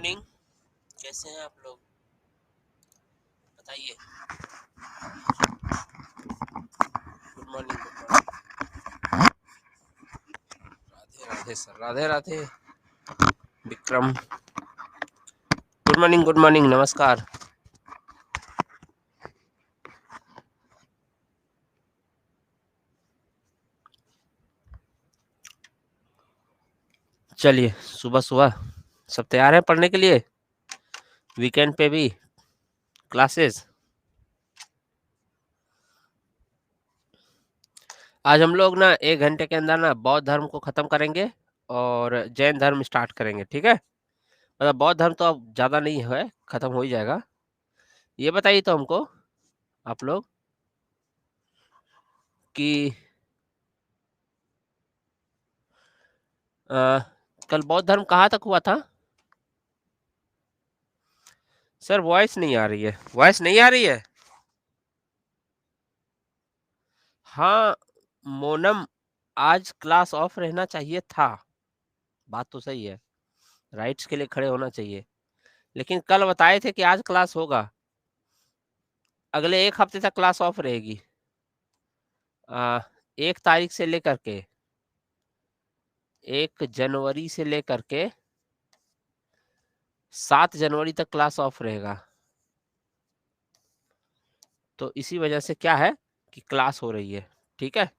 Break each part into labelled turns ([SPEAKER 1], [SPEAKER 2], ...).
[SPEAKER 1] Morning. कैसे हैं आप लोग, बताइए। Good morning, good morning. Radhe Radhe sir, Radhe Radhe. Vikram, good morning, good morning, नमस्कार। चलिए, सुबह सुबह सब तैयार हैं पढ़ने के लिए। वीकेंड पे भी क्लासेस। आज हम लोग ना 1 घंटे के अंदर ना बौद्ध धर्म को खत्म करेंगे और जैन धर्म स्टार्ट करेंगे, ठीक है। मतलब बौद्ध धर्म तो अब ज़्यादा नहीं है, खत्म हो ही जाएगा। ये बताइए तो हमको, आप लोग, कि अ, कल बौद्ध धर्म कहाँ तक हुआ था। सर वॉइस नहीं आ रही है, वॉइस नहीं आ रही है। हाँ, मोनम, आज क्लास ऑफ रहना चाहिए था। बात तो सही है, राइट्स के लिए खड़े होना चाहिए। लेकिन कल बताए थे कि आज क्लास होगा। अगले 1 हफ्ते तक क्लास ऑफ रहेगी। 1 तारीख से लेकर के 1 जनवरी से लेकर के 7 जनवरी तक क्लास ऑफ रहेगा। तो इसी वजह से क्या है कि क्लास हो रही है, ठीक है।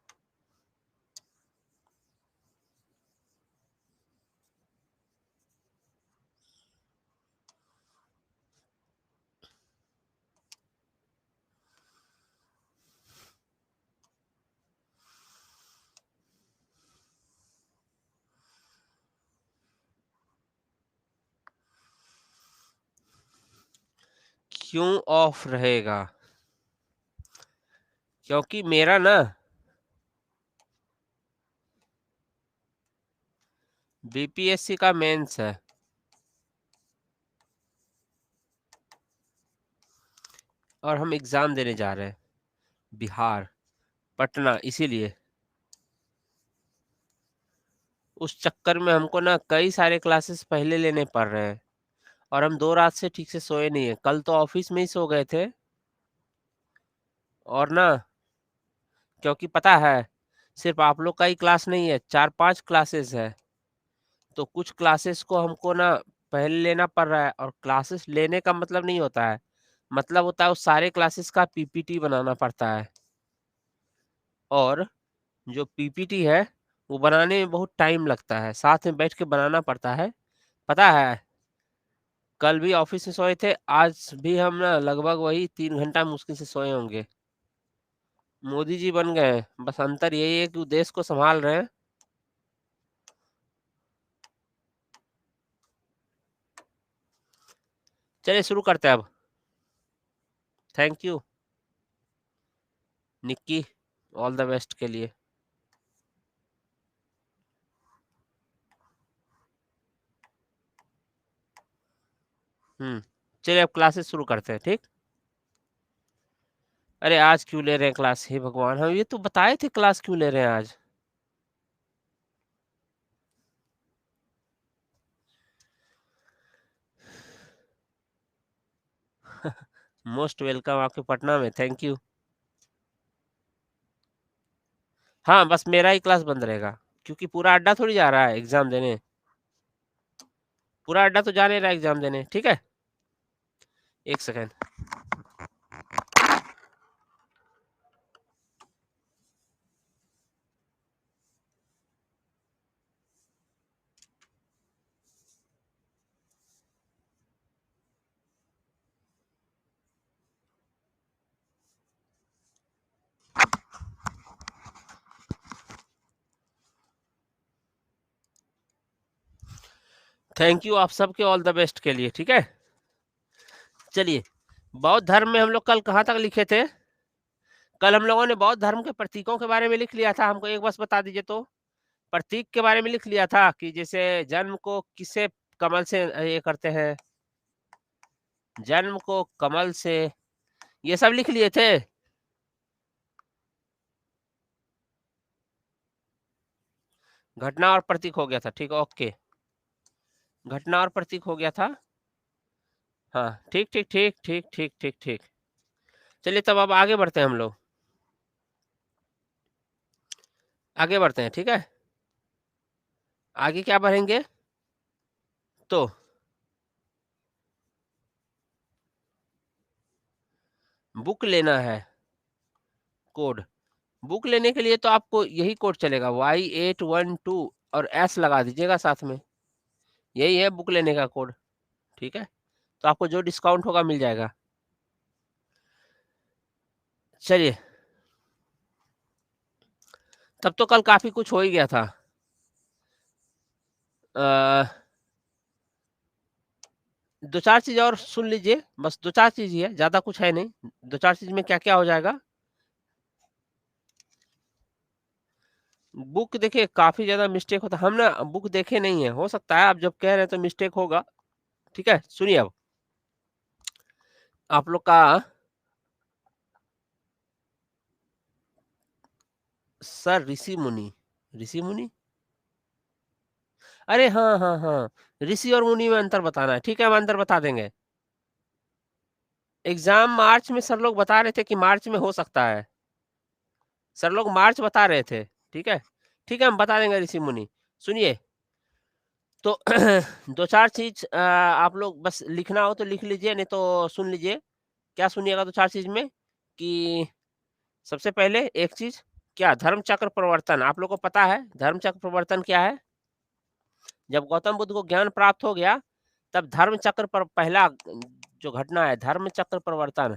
[SPEAKER 1] क्यों ऑफ रहेगा? क्योंकि मेरा ना बीपीएससी का मेंस है और हम एग्जाम देने जा रहे हैं बिहार, पटना, इसीलिए उस चक्कर में हमको ना कई सारे क्लासेस पहले लेने पड़ रहे हैं और हम 2 रात से ठीक से सोए नहीं है। कल तो ऑफिस में ही सो गए थे। और ना, क्योंकि पता है सिर्फ आप लोग का ही क्लास नहीं है, 4-5 क्लासेस है। तो कुछ क्लासेस को हमको ना पहले लेना पड़ रहा है, और क्लासेस लेने का मतलब नहीं होता है, मतलब होता है उस सारे क्लासेस का पीपीटी बनाना पड़ता है। और जो पीपीटी है वो बनाने में बहुत टाइम लगता है, साथ में बैठ के बनाना पड़ता है। पता है, कल भी ऑफिस में सोए थे, आज भी हम ना लगभग वही 3 घंटा मुश्किल से सोए होंगे। मोदी जी बन गए हैं, बस अंतर यही है कि वो देश को संभाल रहे हैं। चलिए शुरू करते हैं अब। Thank you Nikki, all the best के लिए। चलिए अब क्लासेस शुरू करते हैं, ठीक। अरे आज क्यों ले रहे हैं क्लास, हे भगवान, हम ये तो बताए थे क्लास क्यों ले रहे हैं आज। मोस्ट वेलकम आपके पटना में, थैंक यू। हाँ, बस मेरा ही क्लास बंद रहेगा, क्योंकि पूरा अड्डा थोड़ी जा रहा है एग्जाम देने। पूरा अड्डा तो जा नहीं रहा है एग्जाम देने, ठीक है। 1 सेकेंड। थैंक यू आप सबके ऑल द बेस्ट के लिए, ठीक है। चलिए, बौद्ध धर्म में हम लोग कल कहाँ तक लिखे थे। कल हम लोगों ने बौद्ध धर्म के प्रतीकों के बारे में लिख लिया था। हमको एक बस बता दीजिए तो। प्रतीक के बारे में लिख लिया था कि जैसे जन्म को किससे, कमल से ये करते हैं, जन्म को कमल से, ये सब लिख लिए थे। घटना और प्रतीक हो गया था, ठीक, ओके। घटना और प्रतीक हो गया था। हाँ, ठीक, ठीक, ठीक, ठीक, ठीक, ठीक, ठीक। चलिए तब अब आगे बढ़ते हैं हम लोग। आगे बढ़ते हैं, ठीक है? आगे क्या बढ़ेंगे? तो बुक लेना है, कोड। बुक लेने के लिए तो आपको यही कोड चलेगा, Y812 और S लगा दीजिएगा साथ में। यही है बुक लेने का कोड, ठीक है? तो आपको जो डिस्काउंट होगा मिल जाएगा। चलिए, तब तो कल काफ़ी कुछ हो ही गया था। अ, 2-4 चीज़ और सुन लीजिए, बस 2-4 चीज़ ही है, ज़्यादा कुछ है नहीं। 2-4 चीज़ में क्या-क्या हो जाएगा? बुक देखिए काफ़ी ज़्यादा मिस्टेक होता है, हम ना बुक देखे नहीं है, हो सकता है आप जब कह रहे हैं तो मिस्टेक होगा, ठीक है? सुनिए अब, आप लोग का सर ऋषि मुनि, ऋषि मुनि? अरे हाँ, हाँ, हाँ, ऋषि और मुनि में अंतर बताना है, ठीक है हम अंतर बता देंगे। एग्ज़ाम मार्च में सर लोग बता रहे थे कि मार्च में हो सकता है। सर लोग मार्च बता रहे थे, ठीक है? ठीक है हम बता देंगे ऋषि मुनि। सुनिए, तो 2-4 चीज़ आप लोग बस लिखना हो तो लिख लीजिए, नहीं तो सुन लीजिए। क्या सुनिएगा 2-4 चीज़ में कि सबसे पहले एक चीज़, क्या धर्मचक्र प्रवर्तन, आप लोग को पता है धर्मचक्र प्रवर्तन क्या है? जब गौतम बुद्ध को ज्ञान प्राप्त हो गया, तब धर्मचक्र पर पहला जो घटना है, धर्मचक्र प्रवर्तन।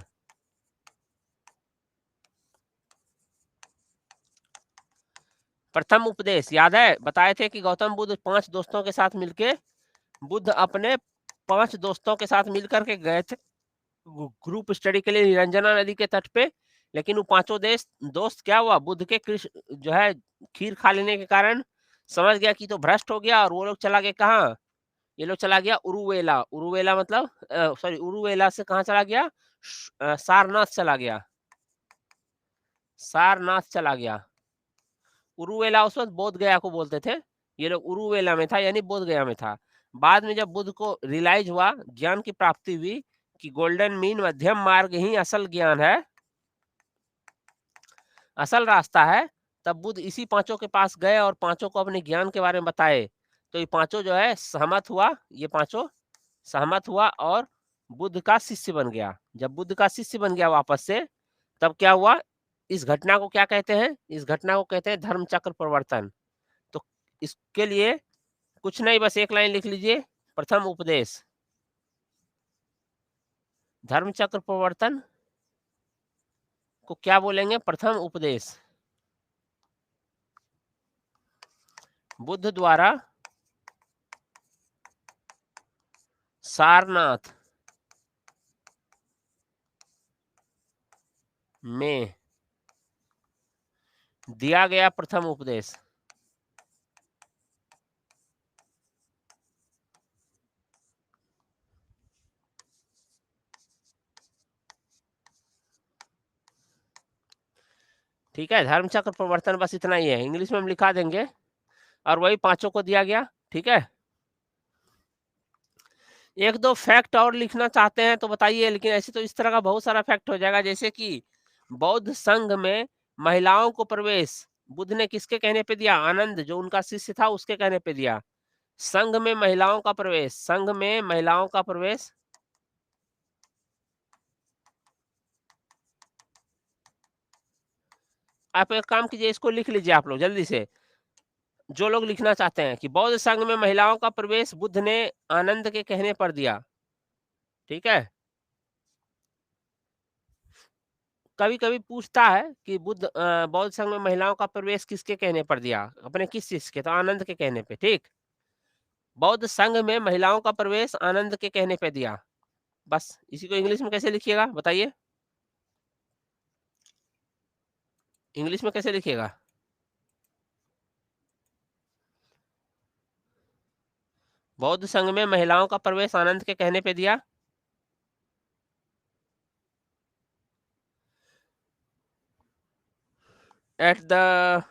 [SPEAKER 1] प्रथम उपदेश याद है? बताए थे कि गौतम बुद्ध 5 दोस्तों के साथ मिलके बुद्ध अपने 5 दोस्तों के साथ मिल कर के गए थे ग्रुप स्टडी के लिए निरंजना नदी के तट पे। लेकिन वो पांचों देश दोस्त क्या हुआ, बुद्ध के कृष्ण जो है खीर खा लेने के कारण समझ गया कि तो भ्रष्ट हो गया, और वो लोग चला गए कहाँ? ये लोग चला गया उरुवेला। उरुवेला मतलब सॉरी, उरुवेला से कहाँ चला गया? सारनाथ चला गया। सारनाथ चला गया। उरुवेला उस वक्त बोध गया को बोलते थे। ये लोग उरुवेला में था, यानी बोध गया में था। बाद में जब बुद्ध को रियलाइज हुआ, ज्ञान की प्राप्ति हुई कि गोल्डन मीन मध्यम मार्ग ही असल ज्ञान है, असल रास्ता है, तब बुद्ध इसी पांचों के पास गए और पांचों को अपने ज्ञान के बारे में बताए। तो ये पांचों जो है सहमत हुआ, ये पांचों सहमत हुआ और बुद्ध का शिष्य बन गया। जब बुद्ध का शिष्य बन गया वापस से, तब क्या हुआ? इस घटना को क्या कहते हैं? इस घटना को कहते हैं धर्म चक्र प्रवर्तन। तो इसके लिए कुछ नहीं, बस एक लाइन लिख लीजिए, प्रथम उपदेश। धर्म चक्र प्रवर्तन को क्या बोलेंगे? प्रथम उपदेश। बुद्ध द्वारा सारनाथ में दिया गया प्रथम उपदेश। ठीक है, धर्म चक्र प्रवर्तन बस इतना ही है, इंग्लिश में हम लिखा देंगे, और वही पांचों को दिया गया। ठीक है, एक दो फैक्ट और लिखना चाहते हैं तो बताइए, लेकिन ऐसे तो इस तरह का बहुत सारा फैक्ट हो जाएगा, जैसे कि बौद्ध संघ में महिलाओं को प्रवेश बुद्ध ने किसके कहने पे दिया? आनंद जो उनका शिष्य था उसके कहने पे दिया। संघ में महिलाओं का प्रवेश, संघ में महिलाओं का प्रवेश आप एक काम कीजिए, इसको लिख लीजिए आप लोग जल्दी से, जो लोग लिखना चाहते हैं कि बौद्ध संघ में महिलाओं का प्रवेश बुद्ध ने आनंद के कहने पर दिया। ठीक है, कभी कभी पूछता है कि बुद्ध बौद्ध संघ में महिलाओं का प्रवेश किसके कहने पर दिया? अपने किस शिष्य के? तो आनंद के कहने पे। ठीक, बौद्ध संघ में महिलाओं का प्रवेश आनंद के कहने पे दिया। बस इसी को इंग्लिश में कैसे लिखिएगा बताइए? इंग्लिश में कैसे लिखिएगा? बौद्ध संघ में महिलाओं का प्रवेश आनंद के कहने पे दिया। एट द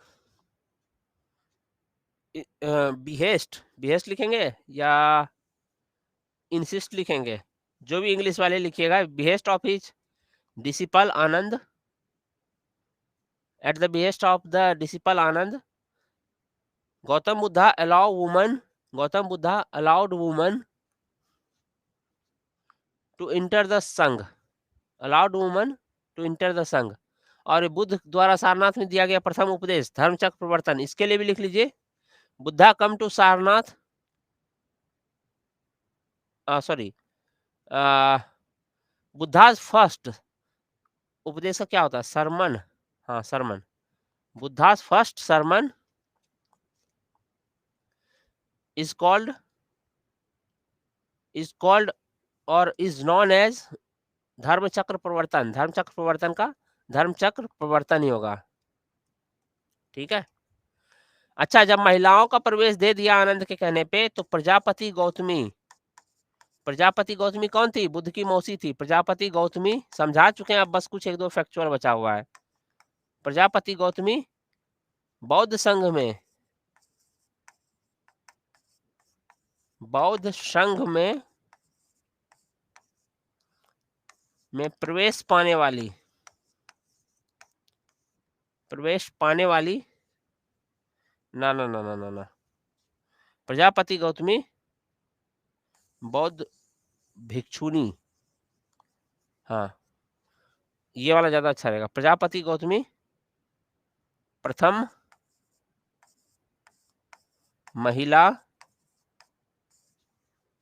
[SPEAKER 1] बिहेस्ट, बिहेस्ट लिखेंगे या इंसिस्ट लिखेंगे? जो भी इंग्लिश वाले लिखिएगा, behest of his disciple Ananda, at the behest of the disciple Ananda, Gautam Buddha allow woman, Gautam Buddha allowed woman to enter the Sangha, allowed woman to enter the Sangha. और ये बुद्ध द्वारा सारनाथ में दिया गया प्रथम उपदेश धर्मचक्र प्रवर्तन, इसके लिए भी लिख लीजिए, Buddha come to Sarnath, sorry, Buddha's first, उपदेश का क्या होता है, सरमन, हाँ sermon, Buddha's first sermon is called और is known as Dharmachakra Pravartan, Dharmachakra प्रवर्तन का धर्मचक्र प्रवर्तन ही होगा, ठीक है। अच्छा, जब महिलाओं का प्रवेश दे दिया आनंद के कहने पे, तो प्रजापति गौतमी, प्रजापति गौतमी कौन थी, बुद्ध की मौसी थी, प्रजापति गौतमी समझा चुके हैं, अब बस कुछ एक दो फैक्चुअल बचा हुआ है। प्रजापति गौतमी बौद्ध संघ में, बौद्ध संघ में प्रवेश पाने वाली ना ना ना ना ना ना, प्रजापति गौतमी बौद्ध भिक्षुनी, हाँ ये वाला ज्यादा अच्छा रहेगा, प्रजापति गौतमी प्रथम महिला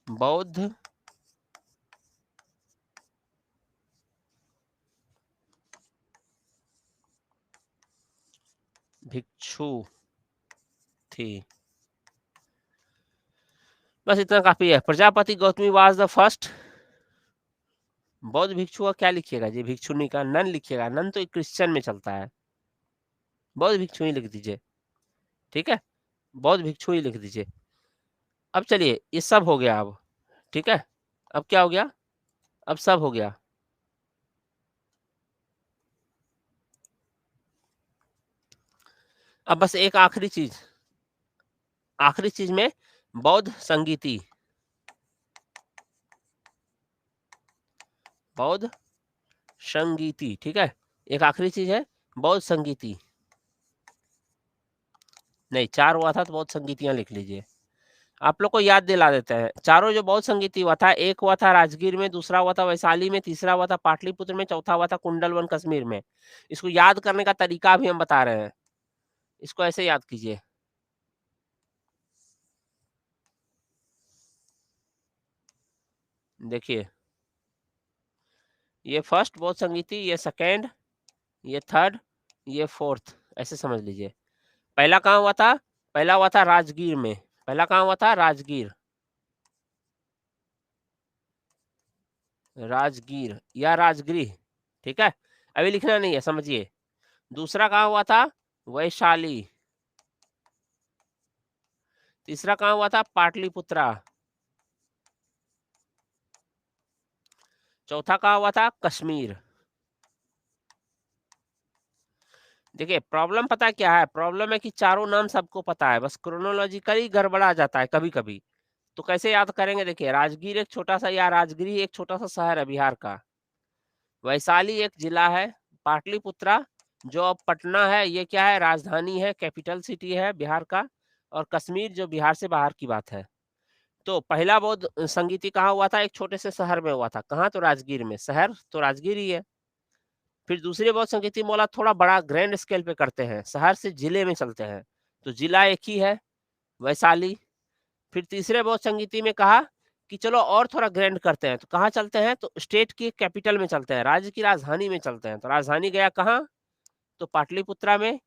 [SPEAKER 1] बौद्ध भिक्षु थी, बस इतना काफी है। Prajapati Gautami was the first, बौद्ध भिक्षु का क्या लिखिएगा जी, भिक्षुनी का नन लिखिएगा, नन तो क्रिश्चियन में चलता है, बौद्ध भिक्षु ही लिख दीजिए, ठीक है, बौद्ध भिक्षु ही लिख दीजिए। अब चलिए ये सब हो गया अब, ठीक है, अब क्या हो गया, अब सब हो गया। अब बस एक आखिरी चीज में बौद्ध संगीति, बौद्ध संगीति, ठीक है, एक आखिरी चीज है बौद्ध संगीति, नहीं 4 हुआ था तो बौद्ध संगीतियां लिख लीजिए, आप लोग को याद दिला देते हैं। चारों जो बौद्ध संगीति हुआ था, एक हुआ था राजगीर में, दूसरा हुआ था वैशाली में, तीसरा हुआ था पाटलिपुत्र में, चौथा हुआ था कुंडलवन कश्मीर में। इसको याद करने का तरीका भी हम बता रहे हैं, इसको ऐसे याद कीजिए, देखिए ये फर्स्ट बौद्ध संगीति, ये सेकेंड, ये थर्ड, ये फोर्थ, ऐसे समझ लीजिए। पहला कहाँ हुआ था, पहला हुआ था राजगीर में, पहला कहाँ हुआ था, राजगीर, राजगीर या राजगृह, ठीक है, अभी लिखना नहीं है, समझिए। दूसरा कहाँ हुआ था, वैशाली, तीसरा कहाँ हुआ था, पाटलिपुत्रा, चौथा कहाँ हुआ था, कश्मीर। देखिए प्रॉब्लम पता क्या है, प्रॉब्लम है कि चारों नाम सबको पता है, बस क्रोनोलॉजिकली गड़बड़ा जाता है कभी कभी। तो कैसे याद करेंगे, देखिए राजगीर एक छोटा सा, या राजगिरी एक छोटा सा शहर है बिहार का, वैशाली एक जिला है, पाटलिपुत्रा जो अब पटना है, ये क्या है, राजधानी है, कैपिटल सिटी है बिहार का, और कश्मीर जो बिहार से बाहर की बात है। तो पहला बौद्ध संगीति कहाँ हुआ था, एक छोटे से शहर में हुआ था, कहाँ, तो राजगीर में, शहर तो राजगीर ही है। फिर दूसरे बौद्ध संगीति मोला थोड़ा बड़ा ग्रैंड स्केल पे करते हैं, शहर से जिले में चलते हैं, तो जिला एक ही है, वैशाली। फिर तीसरे बौद्ध संगीति में कहा कि चलो और थोड़ा ग्रैंड करते हैं, तो कहाँ चलते हैं, तो स्टेट की कैपिटल में चलते हैं, राज्य की राजधानी में चलते हैं, तो राजधानी गया कहाँ, तो पाटलिपुत्रा में।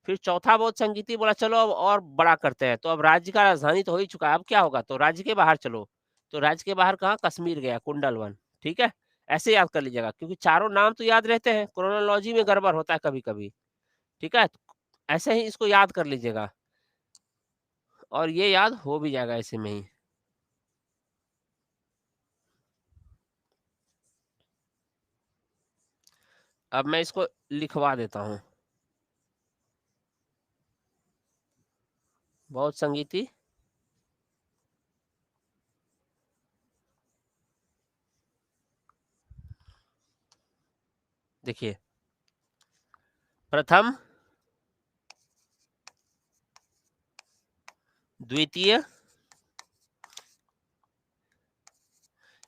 [SPEAKER 1] फिर चौथा बौद्ध संगीति बोला चलो अब और बड़ा करते हैं, तो अब राज्य का राजधानी तो हो ही चुका है, अब क्या होगा, तो राज्य के बाहर चलो, तो राज्य के बाहर कहाँ, कश्मीर गया, कुंडलवन, ठीक है। ऐसे याद कर लीजिएगा, क्योंकि चारों नाम तो याद रहते हैं, क्रोनोलॉजी में गड़बड़ होता है कभी कभी, ठीक है, तो ऐसे ही इसको याद कर लीजिएगा, और ये याद हो भी जाएगा ऐसे में ही। अब मैं इसको लिखवा देता हूँ, बौद्ध संगीति देखिए, प्रथम, द्वितीय,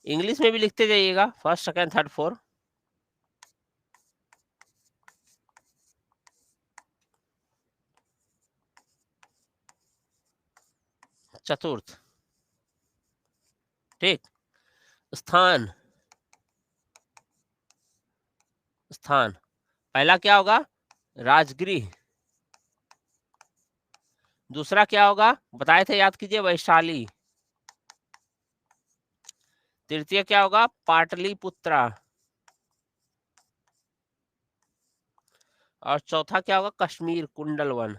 [SPEAKER 1] इंग्लिश में भी लिखते जाइएगा, फर्स्ट, सेकंड, थर्ड, फोर्थ, चतुर्थ। ठीक। स्थान, स्थान, पहला क्या होगा? राजगृह। दूसरा क्या होगा? बताए थे, याद कीजिए, वैशाली। तृतीय क्या होगा? पाटलिपुत्रा। और चौथा क्या होगा? कश्मीर, कुंडलवन।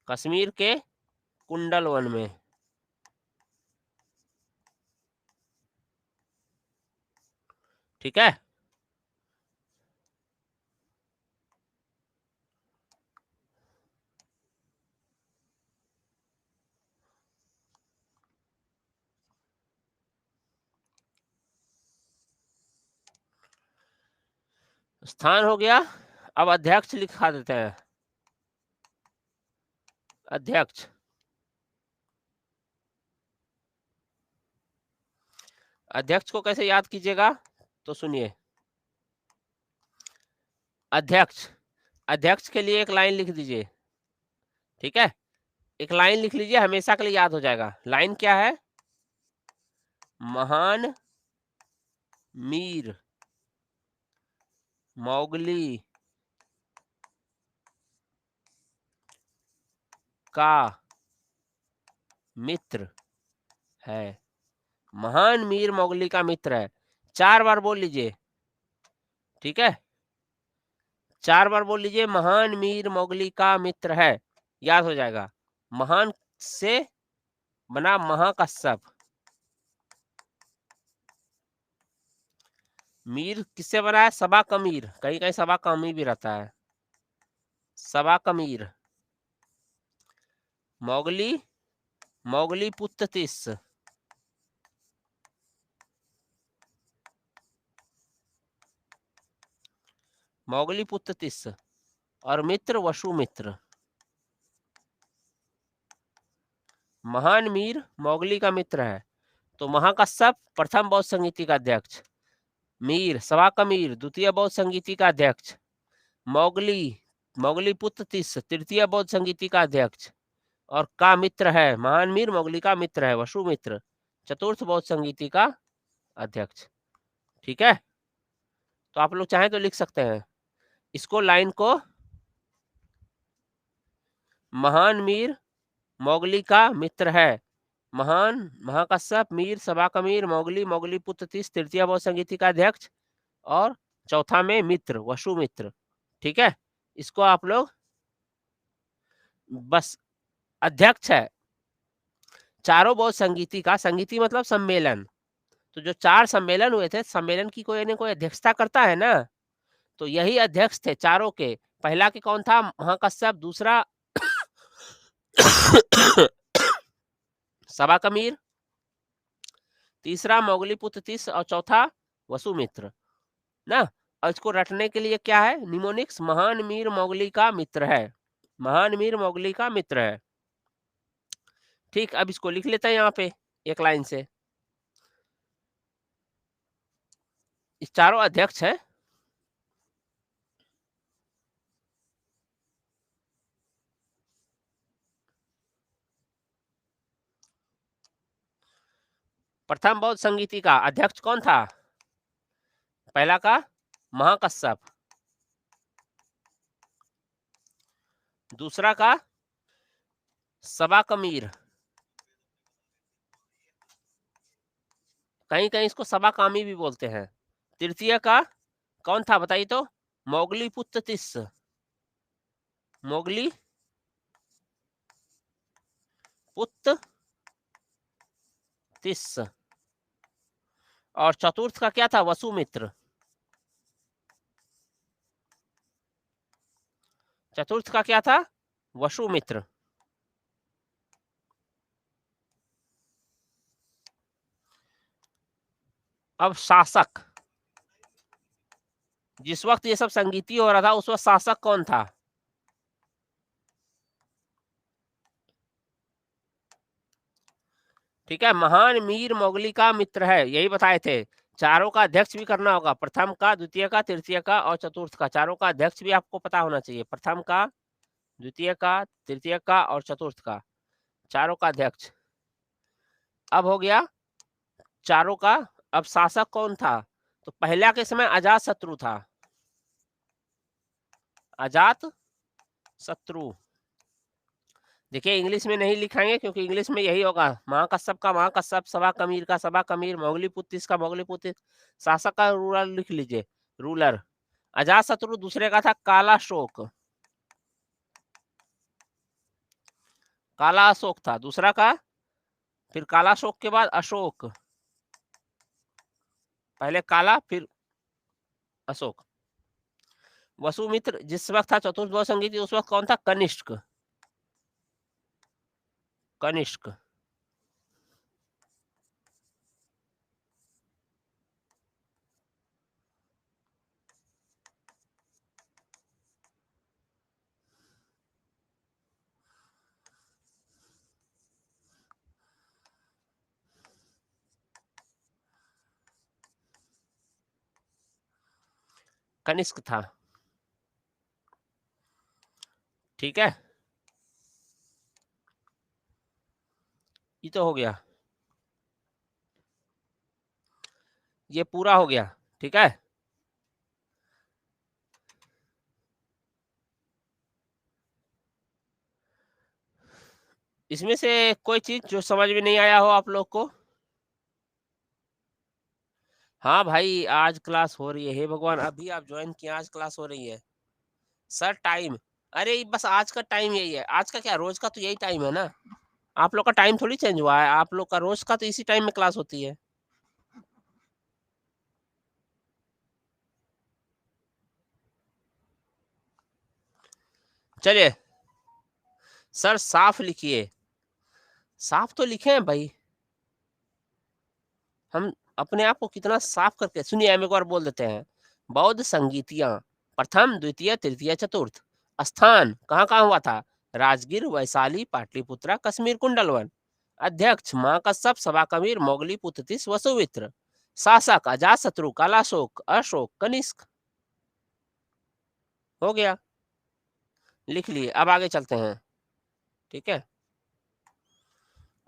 [SPEAKER 1] कश्मीर के कुंडलवन में। ठीक है। स्थान हो गया। अब अध्यक्ष लिखा देते हैं। अध्यक्ष, अध्यक्ष को कैसे याद कीजिएगा? तो सुनिए, अध्यक्ष, अध्यक्ष के लिए एक लाइन लिख दीजिए। ठीक है, एक लाइन लिख लीजिए, हमेशा के लिए याद हो जाएगा। लाइन क्या है? महान मीर मोगली का मित्र है। महान मीर मोगली का मित्र है। 4 बार बोल लीजिए। ठीक है, 4 बार बोल लीजिए, महान मीर मोगली का मित्र है, याद हो जाएगा। महान से बना महाकश्यप। मीर किससे बना है? सबा कमीर, कहीं कहीं सबा कमी भी रहता है। सबा कमीर। मोगली, मोगली पुत्र तिस, मोगली पुत्र तिस, और मित्र वसुमित्र। महान मीर मोगली का मित्र है, तो महाकश्यप प्रथम बौद्ध संगीति का अध्यक्ष, मीर सभा का मीर द्वितीय बौद्ध संगीति का अध्यक्ष, मोगली, मोगली पुत्र तिस तृतीय बौद्ध संगीति का अध्यक्ष, और का मित्र है, महान मीर मोगली का मित्र है वसुमित्र, चतुर्थ बौद्ध संगीति का अध्यक्ष। ठीक है, तो आप लोग चाहें तो लिख सकते हैं इसको, लाइन को, महान मीर मोगली का मित्र है, महान महाकश्यप मीर सभा का मीर मोगली, मोगली पुत्र तिस तृतीय बौद्ध संगीति का अध्यक्ष, और चौथा में मित्र वसुमित्र। ठीक है, इसको आप लोग बस, अध्यक्ष है चारों बौद्ध संगीति का, संगीति मतलब सम्मेलन, तो जो 4 सम्मेलन हुए थे, सम्मेलन की कोई न कोई अध्यक्षता करता है ना, तो यही अध्यक्ष थे चारों के। पहला के कौन था? महाकश्यप, दूसरा सबा कमीर, तीसरा मोगली पुत्र तिस, और चौथा वसुमित्र ना। और इसको रटने के लिए क्या है? निमोनिक्स, महान मीर मोगली का मित्र है, महान मीर मोगली का मित्र है। ठीक, अब इसको लिख लेते हैं यहाँ पे एक लाइन से। इस चारों अध्यक्ष है। प्रथम बौद्ध संगीति का अध्यक्ष कौन था? पहला का महाकश्यप, दूसरा का सबा कमीर, कहीं कहीं इसको सबा कामी भी बोलते हैं। तृतीय का कौन था बताइए तो? मोगली पुत्र तिस, मोगली पुत्र तिस, और चतुर्थ का क्या था? वसुमित्र। चतुर्थ का क्या था? वसुमित्र। अब शासक, जिस वक्त ये सब संगीती हो रहा था उस वक्त शासक कौन था? ठीक है, महान मीर मोगली का मित्र है, यही बताए थे। चारों का अध्यक्ष भी करना होगा, प्रथम का, द्वितीय का, तृतीय का और चतुर्थ का, चारों का अध्यक्ष भी आपको पता होना चाहिए। प्रथम का, द्वितीय का, तृतीय का और चतुर्थ का, चारों का अध्यक्ष। अब हो गया चारों का। अब शासक कौन था? तो पहला के समय अजात शत्रु था, अजात शत्रु। देखिए इंग्लिश में नहीं लिखाएंगे क्योंकि इंग्लिश में यही होगा, महाकश्यप का महाकश्यप, सभा कमीर का सभा कमीर, मोगलीपुत्र का मोगलीपुत्र, शासक का रूलर लिख लीजिए, रूलर। अजात शत्रु दूसरे का था काला शोक, काला अशोक था दूसरा का। फिर काला शोक के बाद अशोक, पहले काला फिर अशोक। वसुमित्र जिस वक्त था चतुर्थ बहुसंगीति उस वक्त कौन था? कनिष्क, कनिष्क। कनिष्क था, ठीक है। ये तो हो गया, ये पूरा हो गया, ठीक है। इसमें से कोई चीज जो समझ में नहीं आया हो आप लोग को? हाँ भाई, आज क्लास हो रही है, हे भगवान, अभी आप ज्वाइन किए, आज क्लास हो रही है। सर टाइम, अरे बस आज का टाइम यही है, आज का क्या, रोज का तो यही टाइम है ना। आप लोग का टाइम थोड़ी चेंज हुआ है, आप लोग का रोज का तो इसी टाइम में क्लास होती है। चलिए सर साफ लिखिए, साफ तो लिखे हैं भाई, हम अपने आप को कितना साफ करके सुनिए, हम एक बार बोल देते हैं। बौद्ध संगीतियां, प्रथम द्वितीय तृतीय चतुर्थ। स्थान कहाँ कहाँ हुआ था? राजगीर, वैशाली, पाटलिपुत्रा, कश्मीर, कुंडलवन। अध्यक्ष महाकश्यप, सभा कबीर, मोगली पुत्र वसुमित्र। शासक अजात शत्रु, कालाशोक, अशोक, कनिष्क। हो गया, लिख लिए। अब आगे चलते हैं, ठीक है,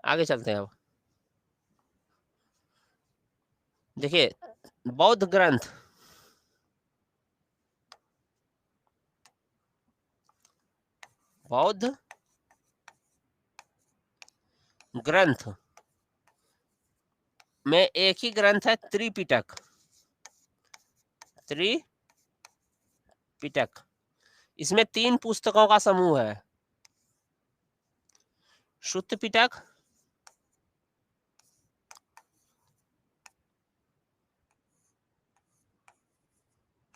[SPEAKER 1] आगे चलते हैं। अब देखिए बौद्ध ग्रंथ, बौद्ध ग्रंथ में एक ही ग्रंथ है त्रिपिटक, त्रिपिटक। इसमें 3 पुस्तकों का समूह है, शुद्ध पिटक,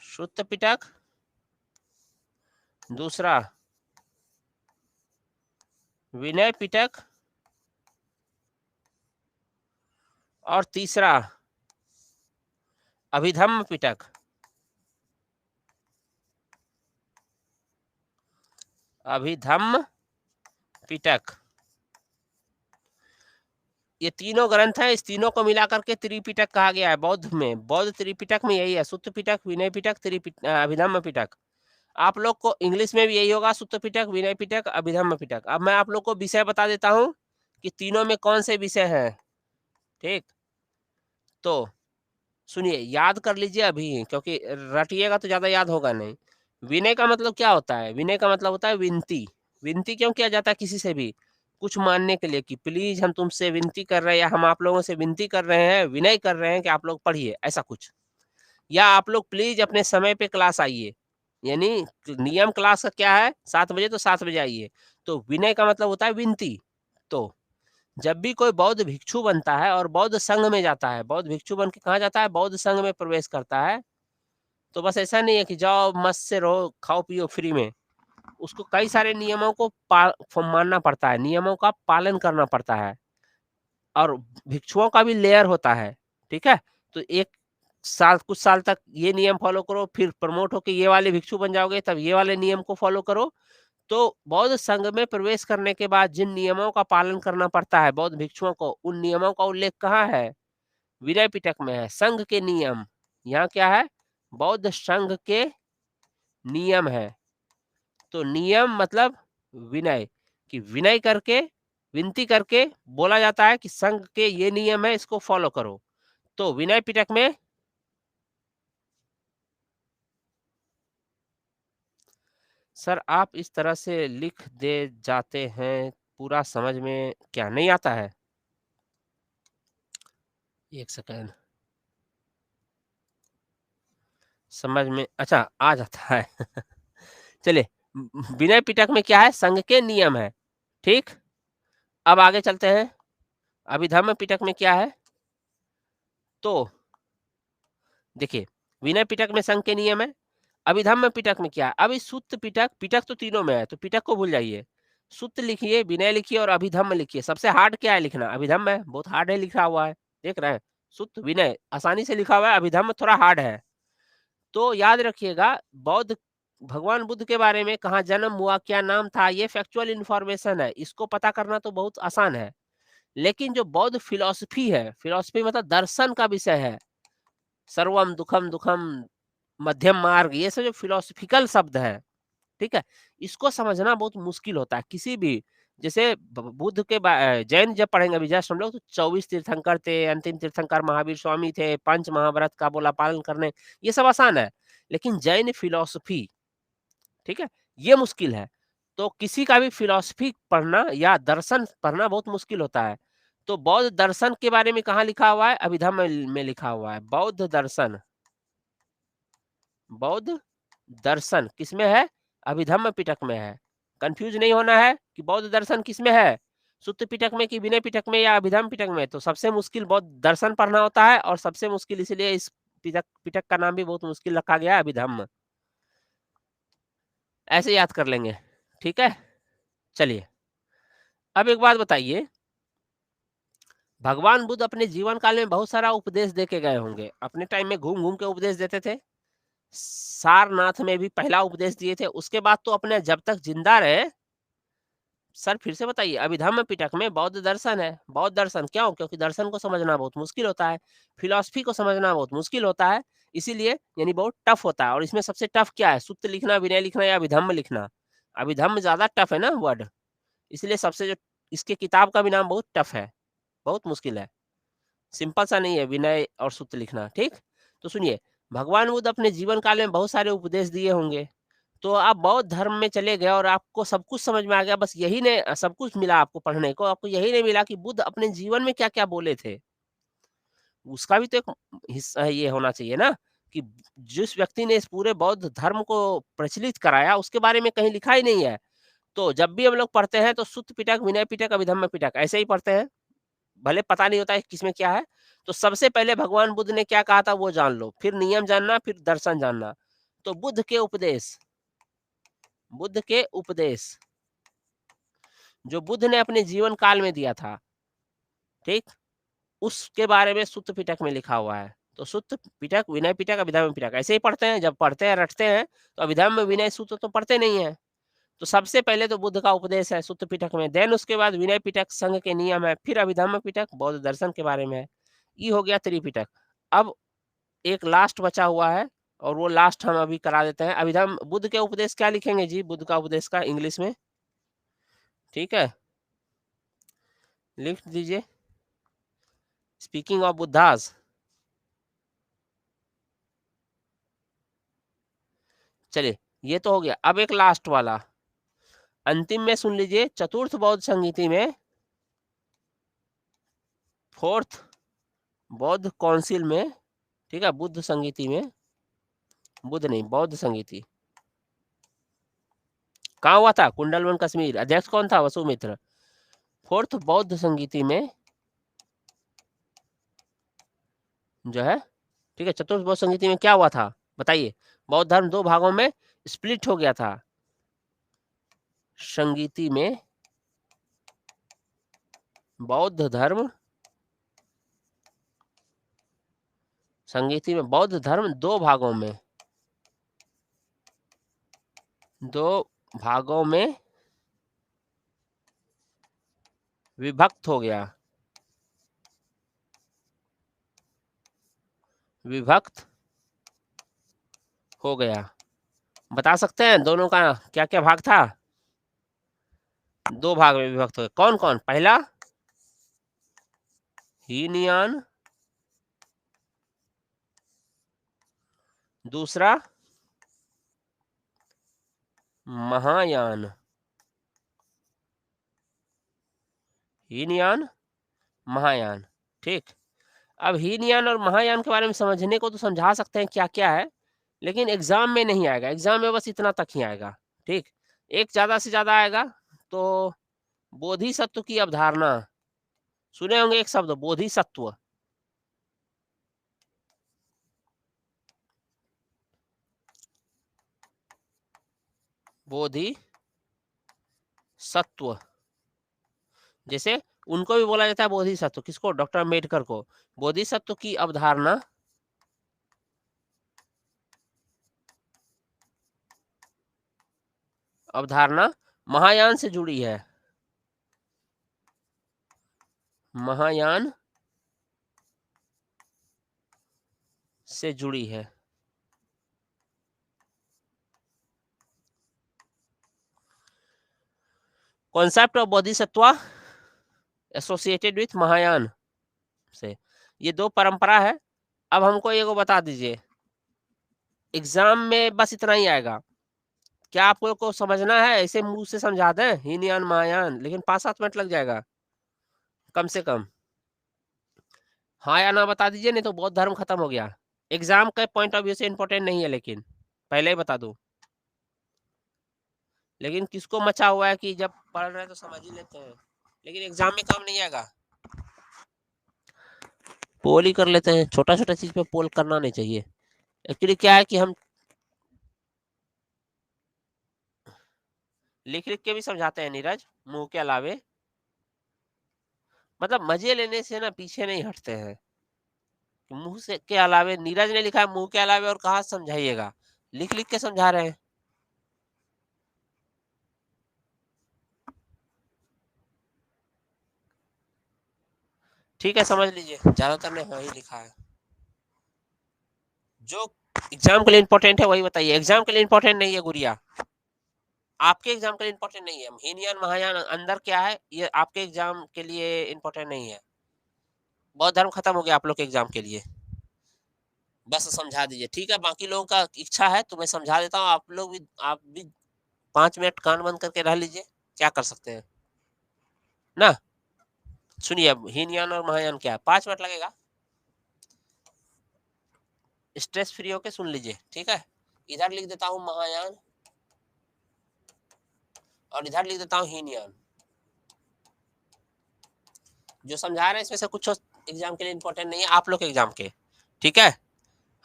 [SPEAKER 1] शुद्ध पिटक, दूसरा विनय पिटक और तीसरा अभिधम्म पिटक। अभिधम्म पिटक, ये तीनों ग्रंथ हैं, इस तीनों को मिलाकर के त्रिपिटक कहा गया है बौद्ध में। बौद्ध त्रिपिटक में यही है, सुत्त पिटक, विनय पिटक, अभिधम्म पिटक। आप लोग को इंग्लिश में भी यही होगा, सुत्त पिटक, विनय पिटक, अभिधम्म पिटक। अब मैं आप लोग को विषय बता देता हूँ कि तीनों में कौन से विषय हैं, ठीक। तो सुनिए, याद कर लीजिए अभी, क्योंकि रटिएगा तो ज्यादा याद होगा नहीं। विनय का मतलब क्या होता है? विनय का मतलब होता है विनती। विनती क्यों किया जाता है किसी से भी? कुछ मानने के लिए, कि प्लीज हम तुमसे विनती कर रहे हैं, या हम आप लोगों से विनती कर रहे हैं, विनय कर रहे हैं कि आप लोग पढ़िए, ऐसा कुछ। या आप लोग प्लीज अपने समय पे क्लास आइए, यानी नियम क्लास का क्या है, 7 बजे तो 7 बजे आइए। तो विनय का मतलब होता है विनती। तो जब भी कोई बौद्ध भिक्षु बनता है और बौद्ध संघ में जाता है, बौद्ध भिक्षु बन के कहाँ जाता है? बौद्ध संघ में प्रवेश करता है। तो बस ऐसा नहीं है कि जाओ मस्त से रहो, खाओ पियो फ्री में। उसको कई सारे नियमों को मानना पड़ता है, नियमों का पालन करना पड़ता है। और भिक्षुओं का भी लेयर होता है, ठीक है। तो एक साल कुछ साल तक ये नियम फॉलो करो, फिर प्रमोट होके ये वाले भिक्षु बन जाओगे, तब ये वाले नियम को फॉलो करो। तो बौद्ध संघ में प्रवेश करने के बाद जिन नियमों का पालन करना पड़ता है बौद्ध भिक्षुओं को, उन नियमों का उल्लेख कहाँ है? विनय पिटक में है। संघ के नियम, यहाँ क्या है? बौद्ध संघ के नियम है। तो नियम मतलब विनय, कि विनय करके, विनती करके बोला जाता है कि संघ के ये नियम है, इसको फॉलो करो। तो विनय पिटक में सर आप इस तरह से लिख दे जाते हैं, पूरा समझ में क्या नहीं आता है? एक सेकंड, समझ में अच्छा आ जाता है। चलिए, विनय पिटक में क्या है? संघ के नियम है, ठीक। अब आगे चलते हैं, अभिधम्म पिटक में क्या है? तो देखिए, विनय पिटक में संघ के नियम है, अभिधम्म पिटक में क्या है? अभी सुत्त पिटक, पिटक तो तीनों में है, तो पिटक को भूल जाइए। सुत्त लिखिए, विनय लिखिए और अभिधम्म लिखिए। सबसे हार्ड क्या है लिखना? अभिधम्म है, बहुत हार्ड है लिखा हुआ है, देख रहे हैं। सुत्त विनय आसानी से लिखा हुआ है, अभिधम्म थोड़ा हार्ड है। तो याद रखिएगा, बौद्ध भगवान बुद्ध के बारे में कहाँ जन्म हुआ, क्या नाम था, ये फैक्चुअल इंफॉर्मेशन है, इसको पता करना तो बहुत आसान है। लेकिन जो बौद्ध फिलॉसफी है, फिलॉसफी मतलब दर्शन का विषय है, सर्वम दुखम दुखम, मध्यम मार्ग, ये सब जो फिलोसफिकल शब्द है, ठीक है, इसको समझना बहुत मुश्किल होता है किसी भी। जैसे बुद्ध के जैन जब पढ़ेंगे अभी जस्ट हम लोग, तो 24 तीर्थंकर थे, अंतिम तीर्थंकर महावीर स्वामी थे, पंच महाव्रत का बोला पालन करने, ये सब आसान है। लेकिन जैन फिलोसफी, ठीक है, ये मुश्किल है। तो किसी का भी फिलोसफी पढ़ना या दर्शन पढ़ना बहुत मुश्किल होता है। तो बौद्ध दर्शन के बारे में कहाँ लिखा हुआ है? अभिधम्म में लिखा हुआ है। बौद्ध दर्शन, बौद्ध दर्शन किसमें है? अभिधम्म पिटक में है। कंफ्यूज नहीं होना है कि बौद्ध दर्शन किसमें है, सुत्त पिटक में कि विनय पिटक में या अभिधम्म पिटक में। तो सबसे मुश्किल बौद्ध दर्शन पढ़ना होता है, और सबसे मुश्किल इसलिए इस पिटक पिटक का नाम भी बहुत मुश्किल रखा गया है, अभिधम्म। ऐसे याद कर लेंगे, ठीक है। चलिए, अब एक बात बताइए, भगवान बुद्ध अपने जीवन काल में बहुत सारा उपदेश दे के गए होंगे, अपने टाइम में घूम घूम के उपदेश देते थे। सारनाथ में भी पहला उपदेश दिए थे, उसके बाद तो अपने जब तक जिंदा रहे। सर फिर से बताइए, अभिधम्म पिटक में बौद्ध दर्शन है। बौद्ध दर्शन क्यों? क्योंकि दर्शन को समझना बहुत मुश्किल होता है, फिलॉसफी को समझना बहुत मुश्किल होता है, इसीलिए यानी बहुत टफ होता है। और इसमें सबसे टफ क्या है? सुत्त लिखना, विनय लिखना या अभिधम्म लिखना? अभिधम्म ज्यादा टफ है ना वर्ड, इसलिए सबसे जो इसके किताब का भी नाम बहुत टफ है, बहुत मुश्किल है, सिंपल सा नहीं है विनय और सूत्र लिखना, ठीक। तो सुनिए, भगवान बुद्ध अपने जीवन काल में बहुत सारे उपदेश दिए होंगे। तो आप बौद्ध धर्म में चले गए और आपको सब कुछ समझ में आ गया, बस यही नहीं, सब कुछ मिला आपको पढ़ने को, आपको यही नहीं मिला कि बुद्ध अपने जीवन में क्या क्या बोले थे। उसका भी तो एक हिस्सा ये होना चाहिए ना, कि जिस व्यक्ति ने इस पूरे बौद्ध धर्म को प्रचलित कराया, उसके बारे में कहीं लिखा ही नहीं है। तो जब भी हम लोग पढ़ते हैं तो सुत्त पिटक, विनय पिटक, अभिधम्म पिटक ऐसे ही पढ़ते हैं, भले पता नहीं होता है किसमें क्या है। तो सबसे पहले भगवान बुद्ध ने क्या कहा था वो जान लो, फिर नियम जानना, फिर दर्शन जानना। तो बुद्ध के उपदेश, बुद्ध के उपदेश जो बुद्ध ने अपने जीवन काल में दिया था, ठीक, उसके बारे में सुत्त पिटक में लिखा हुआ है। तो सुत्त पिटक, विनय पिटक, अभिधम्म पिटक ऐसे ही पढ़ते हैं। जब पढ़ते हैं रटते हैं तो अभिधम्म विनय सूत्र तो पढ़ते नहीं है। तो सबसे पहले तो बुद्ध का उपदेश है सुत्त पिटक में, देन उसके बाद विनय पिटक संघ के नियम है, फिर अभिधम्म पिटक बौद्ध दर्शन के बारे में है। ये हो गया त्रिपिटक। अब एक लास्ट बचा हुआ है, और वो लास्ट हम अभी करा देते हैं। अभिधम्म बुद्ध के उपदेश क्या लिखेंगे जी? बुद्ध का उपदेश का इंग्लिश में, ठीक है, लिख दीजिए, स्पीकिंग ऑफ बुद्धास। चलिए, ये तो हो गया। अब एक लास्ट वाला अंतिम में सुन लीजिए, चतुर्थ बौद्ध संगीति में, फोर्थ बौद्ध काउंसिल में, ठीक है, बुद्ध संगीति में, बुद्ध नहीं बौद्ध संगीति कहाँ हुआ था? कुंडलवन कश्मीर। अध्यक्ष कौन था? वसुमित्र। फोर्थ बौद्ध संगीति में जो है, ठीक है, चतुर्थ बौद्ध संगीति में क्या हुआ था बताइए? बौद्ध धर्म दो भागों में स्प्लिट हो गया था। संगीति में बौद्ध धर्म संगीति में बौद्ध धर्म 2 भागों में 2 भागों में विभक्त हो गया। विभक्त हो गया। बता सकते हैं दोनों का क्या-क्या भाग था? 2 भाग में विभक्त हो गए। कौन-कौन? पहला हीनयान, दूसरा महायान। हीनयान, महायान, ठीक। अब हीनयान और महायान के बारे में समझने को तो समझा सकते हैं क्या-क्या है, लेकिन एग्ज़ाम में नहीं आएगा, एग्ज़ाम में बस इतना तक ही आएगा, ठीक। एक ज़्यादा से ज़्यादा आएगा, तो बोधिसत्व की अवधारणा, सुने होंगे एक शब्द बोधिसत्व। बोधिसत्व, जैसे उनको भी बोला जाता है बोधिसत्व, किसको? डॉक्टर अम्बेडकर को। बोधिसत्व की अवधारणा अवधारणा महायान से जुड़ी है। महायान से जुड़ी है। Concept of Bodhisattva associated with Mahayana से, ये 2 परंपरा है। अब हमको एगो बता दीजिए, एग्ज़ाम में बस इतना ही आएगा। क्या आप लोग को समझना है? ऐसे मुँह से समझा दें हीनयान, महायान, लेकिन 5-7 मिनट लग जाएगा, कम से कम। हाँ या ना बता दीजिए, नहीं तो बौद्ध धर्म खत्म हो गया। एग्ज़ाम के पॉइंट ऑफ व्यू से इम्पोर्टेंट नहीं है लेकिन, पहले ही बता दूँ। लेकिन किसको मचा हुआ है कि जब पढ़ रहे हैं तो समझ ही लेते हैं, लेकिन एग्ज़ाम में काम नहीं आएगा। पोल ही कर लेते हैं, छोटा-छोटा चीज़ पे पोल करना नहीं चाहिए। एक्चुअली क्या है कि हम लिख-लिख के भी समझाते हैं नीरज, मुँह के अलावे। मतलब मज़े लेने से ना पीछे नहीं हटते हैं। मुँह से के अलावे नीरज ने लिखा है मुँह के अलावे और कहाँ समझाइएगा, लिख-लिख के समझा रहे हैं। ठीक है, समझ लीजिए, ज़्यादातर ने हाँ ही लिखा है। जो एग्ज़ाम के लिए इम्पोर्टेंट है वही बताइए, एग्ज़ाम के लिए इम्पोर्टेंट नहीं है गुड़िया। आपके एग्ज़ाम के लिए इम्पोर्टेंट नहीं है। हीनयान, महायान अंदर क्या है, ये आपके एग्ज़ाम के लिए इम्पोर्टेंट नहीं है। बौद्ध धर्म खत्म हो गया आप लोग के एग्ज़ाम के लिए। बस समझा दीजिए, ठीक है? बाकी लोगों का इच्छा है तो मैं समझा देता हूँ, आप भी 5 मिनट कान बंद करके रह लीजिए, क्या कर सकते हैं? ना? सुनिए अब हीनयान और महायान क्या है? 5 मिनट लगेगा। स्ट्रेस फ्री होके सुन लीजिए, ठीक है? इधर लिख देता हूँ महायान और इधर लिख देता हूँ हीनयान। जो समझा रहे हैं इसमें से कुछ एग्ज़ाम के लिए इम्पोर्टेंट नहीं है, आप लोग के एग्ज़ाम के, ठीक है?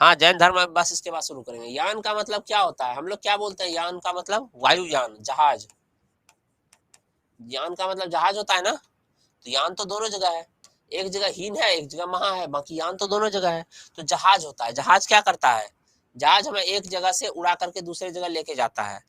[SPEAKER 1] हाँ, जैन धर्म अब बस इसके बाद शुरू करेंगे। यान का मतलब क्या होता है? हम लोग क्या बोलते हैं यान का मतलब? वायुयान, जहाज। यान का मतलब जहाज होता है ना? तो यान तो दोनों जगह है। एक जगह हीन है, एक जगह महा है, बाकी यान तो दोनों जगह है। तो जहाज होता है। जहाज क्या करता है? जहाज हमें एक जगह से उड़ा करके दूसरे जगह लेके जाता है।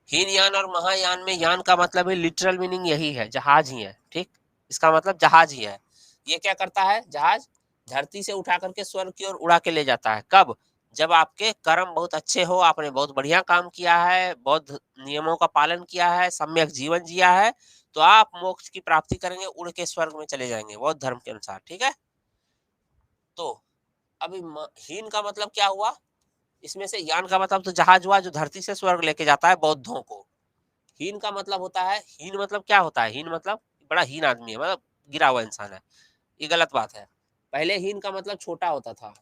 [SPEAKER 1] हीन यान और महायान में यान का मतलब है, लिटरल मीनिंग यही है, जहाज ही है, ठीक? इसका मतलब जहाज ही है। ये क्या करता है जहाज? धरती से उठा करके स्वर्ग की ओर उड़ा के ले जाता है। कब? जब आपके कर्म बहुत अच्छे हो, आपने बहुत बढ़िया काम किया है, बहुत नियमों का पालन किया है, सम्यक जीवन जिया है, तो आप मोक्ष की प्राप्ति करेंगे, उड़ के स्वर्ग में चले जाएँगे, बौद्ध धर्म के अनुसार, ठीक है? तो अभी हीन का मतलब क्या हुआ? इसमें से यान का मतलब तो जहाज हुआ जो धरती से स्वर्ग लेके जाता है बौद्धों को। हीन का मतलब होता है, हीन मतलब क्या होता है? हीन मतलब बड़ा हीन आदमी है, मतलब गिरा हुआ इंसान है। ये गलत बात है। पहले हीन का मतलब छोटा होता था।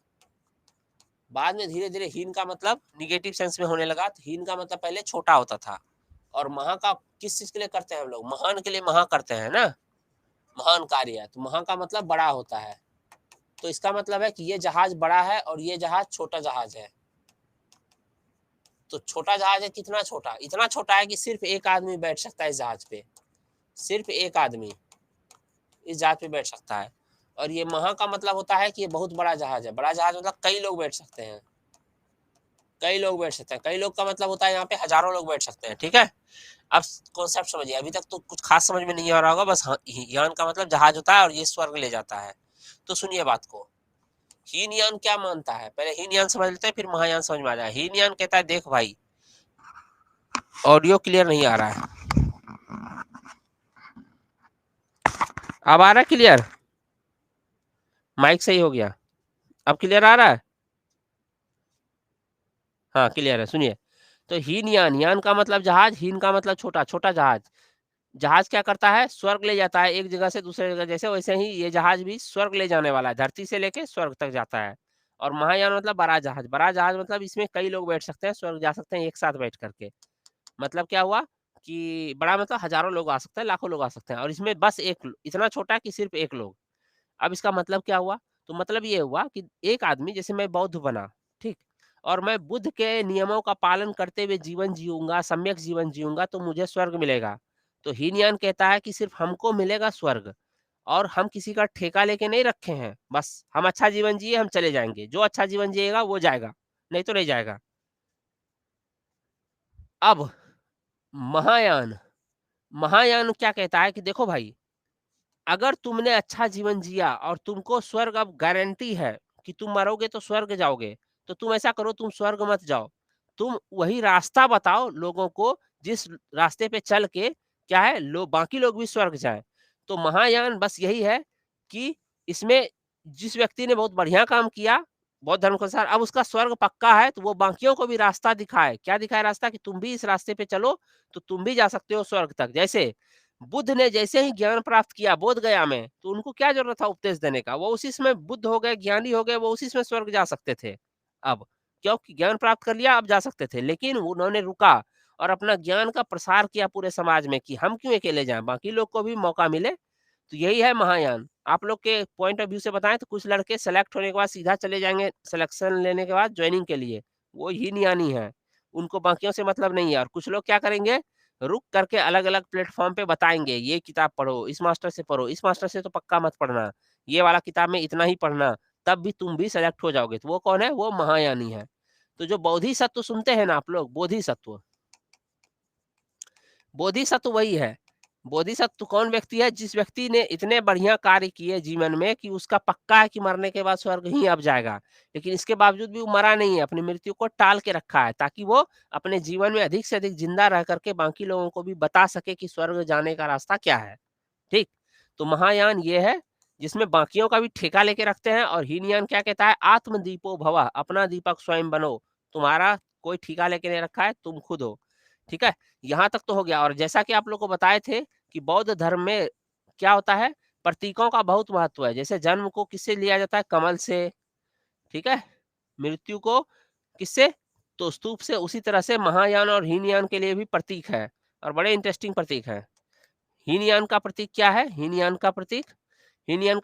[SPEAKER 1] बाद में धीरे-धीरे हीन का मतलब नेगेटिव सेंस में होने लगा। तो हीन का मतलब पहले छोटा होता था। और महा का किस चीज़ के लिए करते हैं हम लोग? महान के लिए महा करते हैं ना? महान कार्य है। तो महा का मतलब बड़ा होता है। तो इसका मतलब है कि ये जहाज बड़ा है और ये जहाज छोटा जहाज है। तो छोटा जहाज है कितना छोटा? इतना छोटा है कि सिर्फ़ एक आदमी बैठ सकता है इस जहाज पे। सिर्फ़ एक आदमी इस जहाज पे बैठ सकता है। और ये महा का मतलब होता है कि ये बहुत बड़ा जहाज है। बड़ा जहाज मतलब कई लोग बैठ सकते हैं, कई लोग बैठ सकते हैं। कई लोग का मतलब होता है यहाँ पे हज़ारों लोग बैठ सकते हैं, ठीक है? अब कॉन्सेप्ट समझिए, अभी तक तो कुछ खास समझ में नहीं आ रहा होगा, बस हाँ, यान का मतलब जहाज होता है और ये स्वर्ग ले जाता है। तो सुनिए बात को, हीनयान क्या मानता है? पहले हीनयान समझ लेते हैं, फिर महायान समझ में आ जाएगा। हीनयान कहता है देख भाई, ऑडियो क्लियर नहीं आ रहा है। अब आ रहा है क्लियर? माइक सही हो गया, अब क्लियर आ रहा है? हाँ, क्लियर है। सुनिए, तो हीनयान, यान का मतलब जहाज, हीन का मतलब छोटा, छोटा जहाज। जहाज क्या करता है? स्वर्ग ले जाता है एक जगह से दूसरे जगह, जैसे वैसे ही ये जहाज भी स्वर्ग ले जाने वाला है, धरती से लेके स्वर्ग तक जाता है। और महायान मतलब बड़ा जहाज, बड़ा जहाज मतलब इसमें कई लोग बैठ सकते हैं, स्वर्ग जा सकते हैं एक साथ बैठ करके। मतलब क्या हुआ कि बड़ा मतलब हजारों लोग आ सकते हैं, लाखों लोग आ सकते हैं, और इसमें बस एक, इतना छोटा कि सिर्फ एक लोग। अब इसका मतलब क्या हुआ? तो मतलब ये हुआ कि एक आदमी, जैसे मैं बौद्ध बना, ठीक? और मैं बुद्ध के नियमों का पालन करते हुए जीवन जीऊँगा, सम्यक जीवन जीऊँगा, तो मुझे स्वर्ग मिलेगा। तो हीनयान कहता है कि सिर्फ़ हमको मिलेगा स्वर्ग, और हम किसी का ठेका लेके नहीं रखे हैं। बस हम अच्छा जीवन जिए, हम चले जाएँगे। जो अच्छा जीवन जिएगा वो जाएगा, नहीं तो नहीं जाएगा। अब महायान, महायान क्या कहता है कि देखो भाई, अगर तुमने अच्छा जीवन जिया और तुमको स्वर्ग अब गारंटी है कि तुम मरोगे तो स्वर्ग जाओगे, तो तुम ऐसा करो, तुम स्वर्ग मत जाओ। तुम वही रास्ता बताओ लोगों को, जिस रास्ते पे चल के क्या है, बाकी लोग भी स्वर्ग जाएँ। तो महायान बस यही है कि इसमें जिस व्यक्ति ने बहुत बढ़िया काम किया, बौद्ध धर्म के अनुसार, अब उसका स्वर्ग पक्का है, तो वो बाकियों को भी रास्ता दिखाए। क्या दिखाए रास्ता? कि तुम भी इस रास्ते पे चलो, तो तुम भी जा सकते हो स्वर्ग तक। जैसे बुद्ध ने जैसे ही ज्ञान प्राप्त किया बोध गया में, तो उनको क्या ज़रूरत था उपदेश देने का? वो उसी समय बुद्ध हो गए, ज्ञानी हो गए, वो उसी समय स्वर्ग जा सकते थे। अब क्योंकि ज्ञान प्राप्त कर लिया, अब जा सकते थे। लेकिन उन्होंने रुका और अपना ज्ञान का प्रसार किया पूरे समाज में कि हम क्यों अकेले जाएँ, बाकी लोग को भी मौका मिले। तो यही है महायान। आप लोग के पॉइंट ऑफ व्यू से बताएँ तो कुछ लड़के सेलेक्ट होने के बाद सीधा चले जाएँगे सिलेक्शन लेने के बाद जॉइनिंग के लिए, वो हीनयानी हैं। उनको बाकियों से मतलब नहीं है, और कुछ लोग क्या करेंगे, रुक करके अलग-अलग प्लेटफ़ॉर्म पे बताएँगे, ये किताब पढ़ो, इस मास्टर से पढ़ो, इस मास्टर से तो पक्का मत पढ़ना, ये वाला किताब में इतना ही पढ़ना, तब भी तुम भी सेलेक्ट हो जाओगे। तो वो कौन है? वो महायानी है। तो जो बोधिसत्व सुनते हैं ना आप लोग, बोधिसत्व, बोधिसत्व वही है। बोधिसत्व कौन व्यक्ति है? जिस व्यक्ति ने इतने बढ़िया कार्य किए जीवन में कि उसका पक्का है कि मरने के बाद स्वर्ग ही अब जाएगा। लेकिन इसके बावजूद भी वो मरा नहीं है, अपनी मृत्यु को टाल के रखा है, ताकि वो अपने जीवन में अधिक से अधिक ज़िंदा रह कर के बाकी लोगों को भी बता सके कि स्वर्ग जाने का रास्ता क्या है। ठीक? तो महायान ये है, जिसमें बाकियों का भी ठेका लेके रखते हैं, और हीनयान क्या कहता है? आत्मदीपो भव, अपना दीपक स्वयं बनो। तुम्हारा कोई ठेका लेके नहीं रखा है, तुम खुद हो। ठीक है? यहाँ तक तो हो गया, और जैसा कि आप लोग को बताए थे कि बौद्ध धर्म में क्या होता है, प्रतीकों का बहुत महत्व है। जैसे जन्म को किससे लिया जाता है? कमल से, ठीक है? मृत्यु को किससे? तो स्तूप से। उसी तरह से महायान और हीनयान के लिए भी प्रतीक है, और बड़े इंटरेस्टिंग प्रतीक है। हीनयान का प्रतीक क्या है? हीनयान का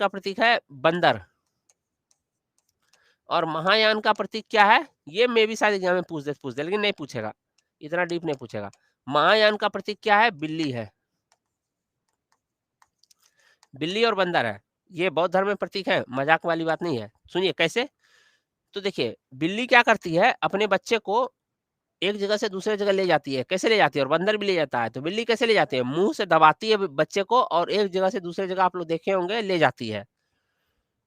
[SPEAKER 1] प्रतीक है बंदर, और महायान का प्रतीक क्या है? ये मे बी शायद एग्जाम में पूछ दे, लेकिन नहीं पूछेगा, इतना डीप नहीं पूछेगा। महायान का प्रतीक क्या है? बिल्ली है। बिल्ली और बंदर है। ये बौद्ध धर्म में प्रतीक है, मज़ाक वाली बात नहीं है। सुनिए कैसे? तो देखिए, बिल्ली क्या करती है, अपने बच्चे को एक जगह से दूसरे जगह ले जाती है। कैसे ले जाती है? और बंदर भी ले जाता है। तो बिल्ली कैसे ले जाती है? मुँह से दबाती है बच्चे को, और एक जगह से दूसरे जगह आप लोग देखे होंगे ले जाती है।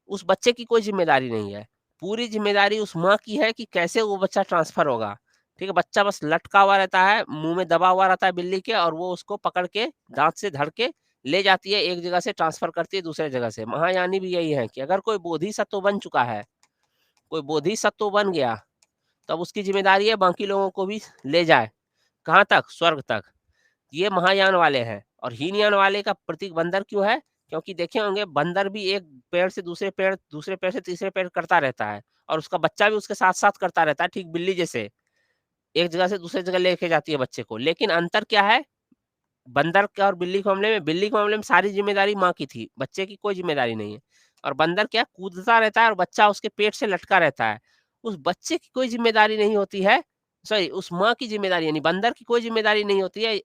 [SPEAKER 1] उस बच्चे की कोई ज़िम्मेदारी नहीं है। पूरी ज़िम्मेदारी उस माँ की है कि कैसे वो बच्चा ट्रांसफ़र होगा। ठीक है? बच्चा बस लटका हुआ रहता है, मुँह में दबा हुआ रहता है बिल्ली के, और वो उसको पकड़ के दाँत से धर के ले जाती है, एक जगह से ट्रांसफ़र करती है दूसरे जगह से। महायानी भी यही है कि अगर कोई बोधिसत्व बन चुका है, कोई बोधिसत्व बन गया, तब उसकी ज़िम्मेदारी है बाकी लोगों को भी ले जाए। कहाँ तक? स्वर्ग तक। ये महायान वाले हैं, और हीनयान वाले का प्रतीक बंदर क्यों है? क्योंकि देखे होंगे बंदर भी एक पेड़ से दूसरे पेड़, दूसरे पेड़ से तीसरे पेड़ करता रहता है, और उसका बच्चा भी उसके साथ-साथ करता रहता है, ठीक बिल्ली जैसे। एक जगह से दूसरी जगह लेके जाती है बच्चे को। लेकिन अंतर क्या है? बंदर के और बिल्ली के मामले में सारी ज़िम्मेदारी माँ की थी, बच्चे की कोई ज़िम्मेदारी नहीं है। और बंदर क्या, कूदता रहता है और बच्चा उसके पेट से लटका रहता है। उस बच्चे की कोई ज़िम्मेदारी नहीं होती है, सॉरी, उस माँ की ज़िम्मेदारी, यानी बंदर की कोई ज़िम्मेदारी नहीं होती है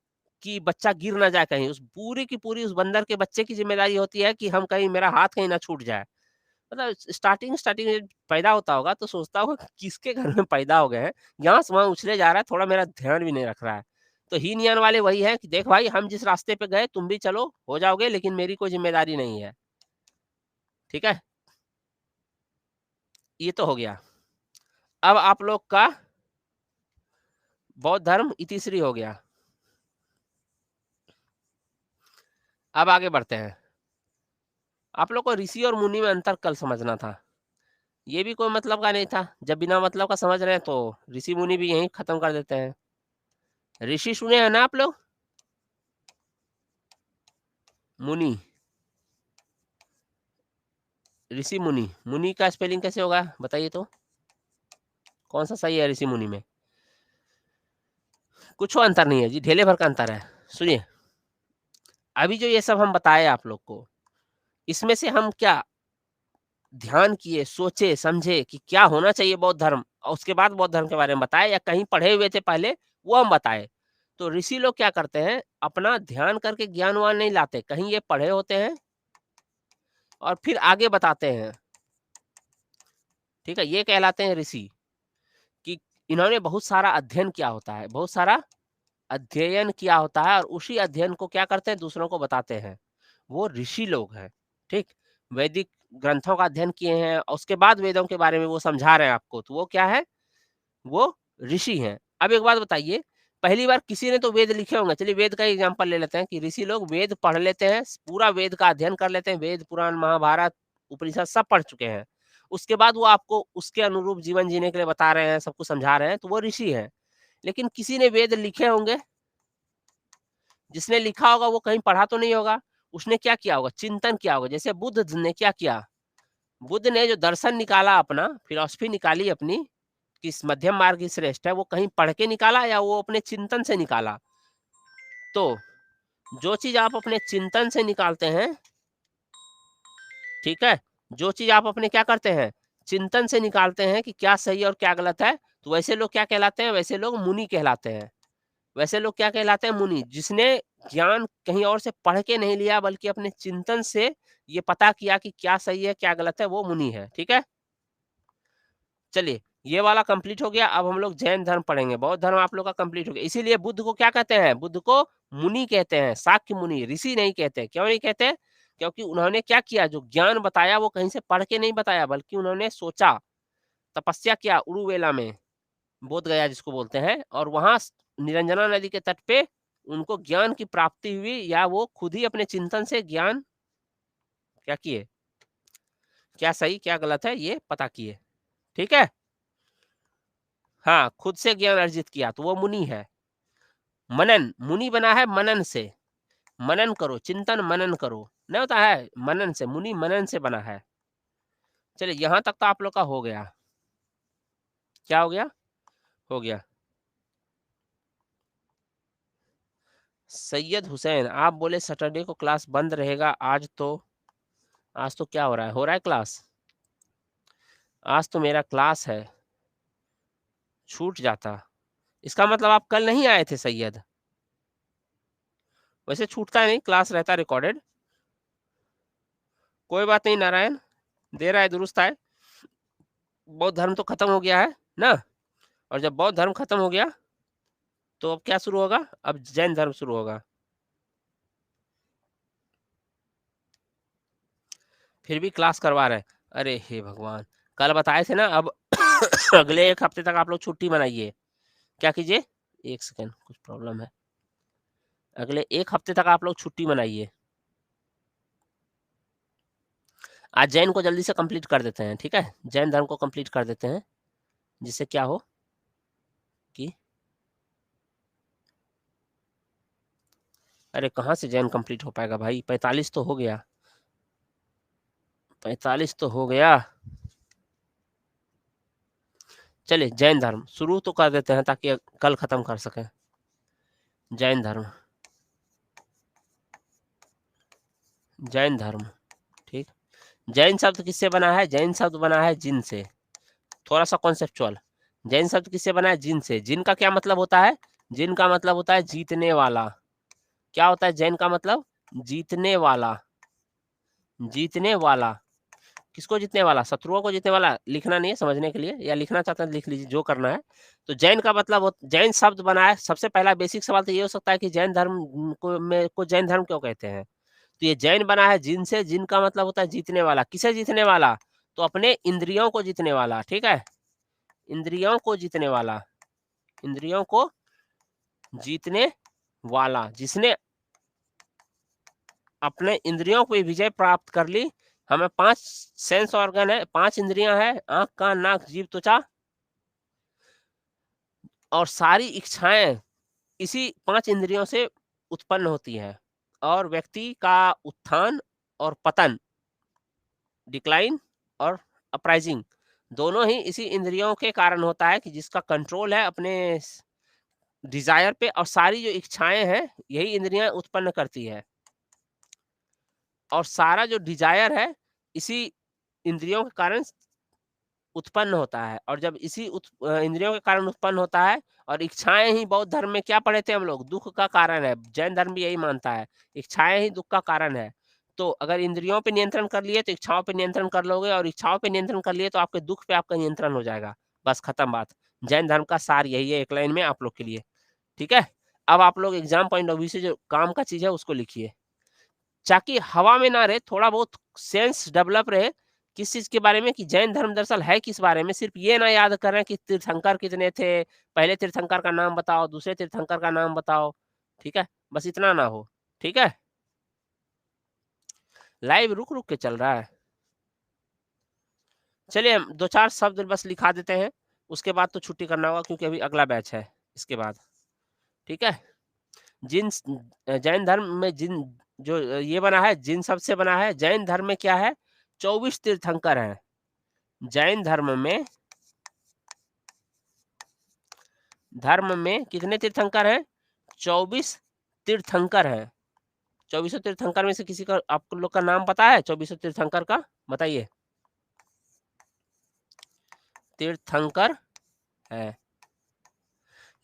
[SPEAKER 1] कि बच्चा गिर ना जाए कहीं। उस पूरी की पूरी उस बंदर के बच्चे की ज़िम्मेदारी होती है कि हम कहीं, मेरा हाथ कहीं ना छूट जाए। मतलब स्टार्टिंग स्टार्टिंग पैदा होता होगा तो सोचता होगा कि किसके घर में पैदा हो गए हैं, यहाँ से वहाँ उछले जा रहा है, थोड़ा मेरा ध्यान भी नहीं रख रहा है। तो हीन यान वाले वही हैं कि देख भाई हम जिस रास्ते पे गए तुम भी चलो, हो जाओगे लेकिन मेरी कोई ज़िम्मेदारी नहीं है। ठीक है? ये तो हो गया। अब आप लोग का बौद्ध धर्म इतिश्री हो गया। अब आगे बढ़ते हैं। आप लोग को ऋषि और मुनि में अंतर कल समझना था। ये भी कोई मतलब का नहीं था। जब बिना मतलब का समझ रहे हैं तो ऋषि मुनि भी यहीं खत्म कर देते हैं। ऋषि सुने हैं ना आप लोग? मुनि, ऋषि मुनि, मुनि का स्पेलिंग कैसे होगा बताइए तो? कौन सा सही है ऋषि मुनि में? कुछ अंतर नहीं है जी, ढेले भर का अंतर है। सुनिए, अभी जो ये सब हम बताए आप लोग को, इसमें से हम क्या ध्यान किए, सोचे, समझे कि क्या होना चाहिए बौद्ध धर्म और उसके बाद बौद्ध धर्म के बारे में बताए या कहीं पढ़े हुए थे पहले, वो हम बताए। तो ऋषि लोग क्या करते हैं, अपना ध्यान करके ज्ञान-वान नहीं लाते, कहीं ये पढ़े होते हैं और फिर आगे बताते हैं। ठीक है? ये कहलाते हैं ऋषि, कि इन्होंने बहुत सारा अध्ययन किया होता है, बहुत सारा अध्ययन किया होता है और उसी अध्ययन को क्या करते हैं, दूसरों को बताते हैं। वो ऋषि लोग हैं, ठीक? वैदिक ग्रंथों का अध्ययन किए हैं और उसके बाद वेदों के बारे में वो समझा रहे हैं आपको, तो वो क्या है? वो ऋषि हैं। अब एक बात बताइए, पहली बार किसी ने तो वेद लिखे होंगे, चलिए वेद का एग्ज़ाम्पल ले लेते हैं कि ऋषि लोग वेद पढ़ लेते हैं, पूरा वेद का अध्ययन कर लेते हैं, वेद, पुराण, महाभारत, उपनिषद सब पढ़ चुके हैं। उसके बाद वो आपको उसके अनुरूप जीवन जीने के लिए बता रहे हैं, सब कुछ समझा रहे हैं, तो वो ऋषि हैं। लेकिन किसी ने वेद लिखे होंगे, जिसने लिखा होगा वो कहीं पढ़ा तो नहीं होगा, उसने क्या किया होगा? चिंतन किया होगा। जैसे बुद्ध ने क्या किया? बुद्ध ने जो दर्शन निकाला अपना, फिलॉसफी निकाली अपनी, किस मध्यम मार्ग ही श्रेष्ठ है, वो कहीं पढ़ के निकाला या वो अपने चिंतन से निकाला? तो जो चीज़ आप अपने चिंतन से निकालते हैं, ठीक है? जो चीज़ आप अपने क्या करते हैं? चिंतन से निकालते हैं कि क्या सही है और क्या गलत है, तो वैसे लोग क्या कहलाते हैं? वैसे लोग मुनि कहलाते हैं। वैसे लोग क्या कहलाते हैं? मुनि। जिसने ज्ञान कहीं और से पढ़ के नहीं लिया बल्कि अपने चिंतन से ये पता किया कि क्या सही है, क्या गलत है, वो मुनि है। ठीक है? चलिए, ये वाला कंप्लीट हो गया, अब हम लोग जैन धर्म पढ़ेंगे, बौद्ध धर्म आप लोग का कंप्लीट हो गया। इसीलिए बुद्ध को क्या कहते हैं? बुद्ध को मुनि कहते हैं, शाक्य मुनि, ऋषि नहीं कहते। क्यों नहीं कहते? क्योंकि उन्होंने क्या किया, जो ज्ञान बताया वो कहीं से पढ़ के नहीं बताया, बल्कि उन्होंने सोचा, तपस्या किया उरुवेला में, बोध गया जिसको बोलते हैं, और वहाँ निरंजना नदी के तट पे उनको ज्ञान की प्राप्ति हुई, या वो खुद ही अपने चिंतन से ज्ञान क्या किए, क्या सही, क्या गलत है, ये पता किए। ठीक है? हाँ, खुद से ज्ञान अर्जित किया, तो वो मुनि है। मनन, मुनि बना है मनन से, मनन करो, चिंतन मनन करो, नहीं होता है मनन से, मुनि मनन से बना है। चलिए यहाँ तक तो आप लोग का हो गया। क्या हो गया? हो गया। सैयद हुसैन, आप बोले सैटरडे को क्लास बंद रहेगा, आज तो क्या हो रहा है क्लास? आज तो मेरा क्लास है, छूट जाता। इसका मतलब आप कल नहीं आए थे सैयद? वैसे छूटता नहीं, क्लास रहता रिकॉर्डेड। कोई बात नहीं नारायण, दे रहा है दुरुस्त है। बौद्ध धर्म तो खत्म हो गया है ना, और जब बौद्ध धर्म खत्म हो गया तो अब क्या शुरू होगा? अब जैन धर्म शुरू होगा। फिर भी क्लास करवा रहे हैं। अरे हे भगवान, कल बताए थे ना, अब अगले एक हफ्ते तक आप लोग छुट्टी मनाइए। क्या कीजिए? एक सेकेंड, कुछ प्रॉब्लम है। अगले एक हफ्ते तक आप लोग छुट्टी मनाइए। आज जैन को जल्दी से कंप्लीट कर देते हैं, ठीक है? जैन धर्म को कंप्लीट कर देते हैं, जिससे क्या हो कि अरे कहाँ से जैन कंप्लीट हो पाएगा भाई? 45 तो हो गया, 45 तो हो गया। चलिए जैन धर्म शुरू तो कर देते हैं ताकि कल खत्म कर सकें। जैन धर्म, जैन धर्म, ठीक। जैन शब्द किससे बना है? जैन शब्द बना है जिन से। थोड़ा सा कॉन्सेप्चुअल। जैन शब्द किससे बना है? जिन से। जिन का क्या मतलब होता है? जिन का मतलब होता है जीतने वाला। क्या होता है जैन का मतलब? जीतने वाला, जीतने वाला। किसको जीतने वाला? शत्रुओं को जीतने वाला। लिखना नहीं है, समझने के लिए, या लिखना चाहते हैं लिख लीजिए, जो करना है। तो जैन का मतलब जैन शब्द बना है। सबसे पहला बेसिक सवाल तो ये हो सकता है कि जैन धर्म को जैन धर्म क्यों कहते हैं? तो ये जैन बना है जिन से, जिन का मतलब होता है जीतने वाला। किसे जीतने वाला? तो अपने इंद्रियों को जीतने वाला, ठीक है? इंद्रियों को जीतने वाला, इंद्रियों को जीतने वाला, जिसने अपने इंद्रियों पे विजय प्राप्त कर ली। हमें 5 सेंस ऑर्गन है, 5 इंद्रियां हैं, आंख, कान, नाक, जीभ, त्वचा, और सारी इच्छाएं इसी 5 इंद्रियों से उत्पन्न होती हैं। और व्यक्ति का उत्थान और पतन, डिक्लाइन और अपराइजिंग, दोनों ही इसी इंद्रियों के कारण होता है, कि जिसका कंट्रोल है अपने डिजायर पे, और सारी जो इच्छाएं हैं यही इंद्रियां उत्पन्न करती है। और सारा जो डिजायर है इसी इंद्रियों के कारण उत्पन्न होता है। और जब इसी इंद्रियों के कारण उत्पन्न होता है, और इच्छाएं ही बौद्ध धर्म में क्या पढ़े थे हम लोग? दुख का कारण है। जैन धर्म भी यही मानता है, इच्छाएं ही दुख का कारण है। तो अगर इंद्रियों पे नियंत्रण कर लिए तो इच्छाओं पे नियंत्रण कर लोगे, और इच्छाओं पे नियंत्रण कर लिए तो आपके दुख पे आपका नियंत्रण हो जाएगा। बस खत्म बात। जैन धर्म का सार यही है, एक लाइन में आप लोग के लिए, ठीक है? अब आप लोग एग्जाम पॉइंट ऑफ व्यू से जो काम का चीज है उसको लिखिए, ताकि हवा में ना रहे, थोड़ा बहुत सेंस डेवलप रहे किस चीज के बारे में, कि जैन धर्म दरअसल है किस बारे में। सिर्फ ये ना याद करें कि तीर्थंकर कितने थे, पहले तीर्थंकर का नाम बताओ, दूसरे तीर्थंकर का नाम बताओ, ठीक है? बस इतना ना हो, ठीक है? लाइव रुक रुक के चल रहा है। चलिए हम 2-4 शब्द बस लिखा देते हैं, उसके बाद तो छुट्टी करना होगा, क्योंकि अभी अगला बैच है इसके बाद, ठीक है? जिन जैन धर्म में जिन जो ये बना है, जिन शब्द से बना है। जैन धर्म में क्या है? 24 तीर्थंकर हैं। जैन धर्म में कितने तीर्थंकर हैं? 24 तीर्थंकर हैं। 24 तीर्थंकर में से किसी का आप लोग का नाम पता है? 24 तीर्थंकर का बताइए। तीर्थंकर है,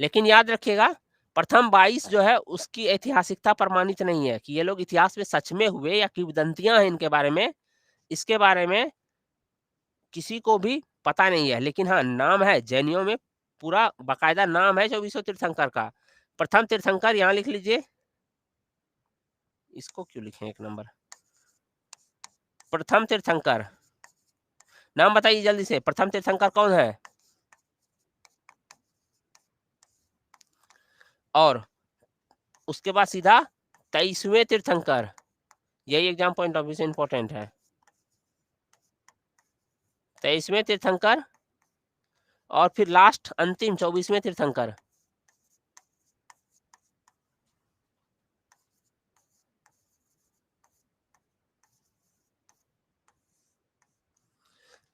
[SPEAKER 1] लेकिन याद रखिएगा, प्रथम 22 जो है उसकी ऐतिहासिकता प्रमाणित नहीं है, कि ये लोग इतिहास में सच में हुए या किंवदंतियां हैं इनके बारे में। इसके बारे में किसी को भी पता नहीं है, लेकिन हाँ नाम है जैनियों में, पूरा बाकायदा नाम है 24 तीर्थंकर का। प्रथम तीर्थंकर यहाँ लिख लीजिए, इसको क्यों लिखे 1 नंबर? प्रथम तीर्थंकर नाम बताइए जल्दी से, प्रथम तीर्थंकर कौन है? और उसके बाद सीधा 23वें तीर्थंकर, यही एग्जाम पॉइंट ऑफ व्यू से इंपॉर्टेंट है। 23वें तीर्थंकर, और फिर लास्ट अंतिम 24वें तीर्थंकर।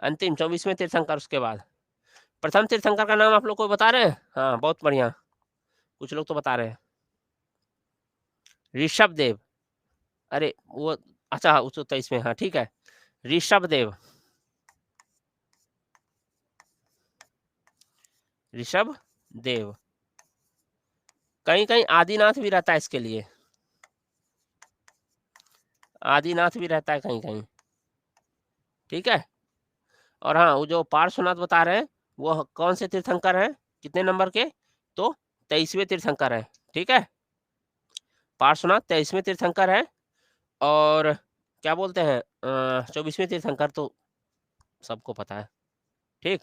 [SPEAKER 1] अंतिम 24वें तीर्थंकर, उसके बाद प्रथम तीर्थंकर का नाम आप लोग को बता रहे हैं? हाँ बहुत बढ़िया, कुछ लोग तो बता रहे हैं। ऋषभ देव, अरे वो अच्छा, वो तो 23वें, हाँ ठीक है। ऋषभ देव, ऋषभ देव, कहीं कहीं आदिनाथ भी रहता है इसके लिए, आदिनाथ भी रहता है कहीं कहीं, ठीक है? और हाँ, वो जो पार्श्वनाथ बता रहे हैं वो कौन से तीर्थंकर हैं, कितने नंबर के? तो 23वें तीर्थंकर है, ठीक है? पार्श्वनाथ 23वें तीर्थंकर है। और क्या बोलते हैं 24वें तीर्थंकर तो सबको पता है, ठीक?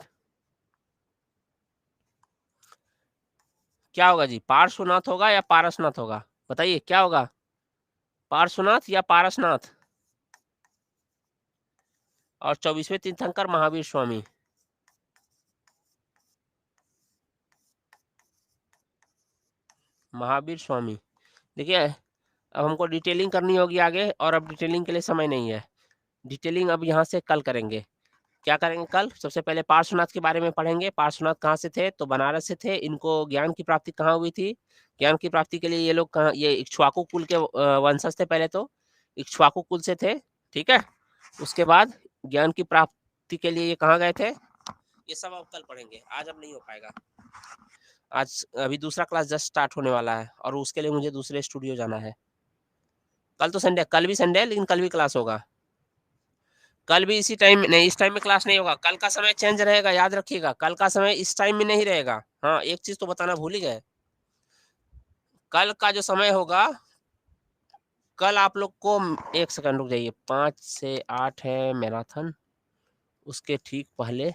[SPEAKER 1] क्या होगा जी, पार्श्वनाथ होगा या पारसनाथ होगा? बताइए क्या होगा, पार्श्वनाथ या पारसनाथ? और 24वें तीर्थंकर महावीर स्वामी। महावीर स्वामी, देखिए अब हमको डिटेलिंग करनी होगी आगे, और अब डिटेलिंग के लिए समय नहीं है। डिटेलिंग अब यहाँ से कल करेंगे। क्या करेंगे कल? सबसे पहले पार्श्वनाथ के बारे में पढ़ेंगे। पार्श्वनाथ कहाँ से थे? तो बनारस से थे। इनको ज्ञान की प्राप्ति कहाँ हुई थी? ज्ञान की प्राप्ति के लिए ये लोग कहाँ, ये इक्ष्वाकु कुल के वंशज थे पहले तो, इक्ष्वाकु कुल से थे, ठीक है? उसके बाद ज्ञान की प्राप्ति के लिए ये कहाँ गए थे? ये सब अब कल पढ़ेंगे, आज अब नहीं हो पाएगा। आज अभी दूसरा क्लास जस्ट स्टार्ट होने वाला है, और उसके लिए मुझे दूसरे स्टूडियो जाना है। कल तो संडे, कल भी संडे है, लेकिन कल भी क्लास होगा। कल भी इसी टाइम में नहीं, इस टाइम में क्लास नहीं होगा, कल का समय चेंज रहेगा, याद रखिएगा, कल का समय इस टाइम में नहीं रहेगा। हाँ, एक चीज़ तो बताना भूल ही गए, कल का जो समय होगा, कल आप लोग को 1 सेकंड रुक जाइए, 5 से 8 है मैराथन, उसके ठीक पहले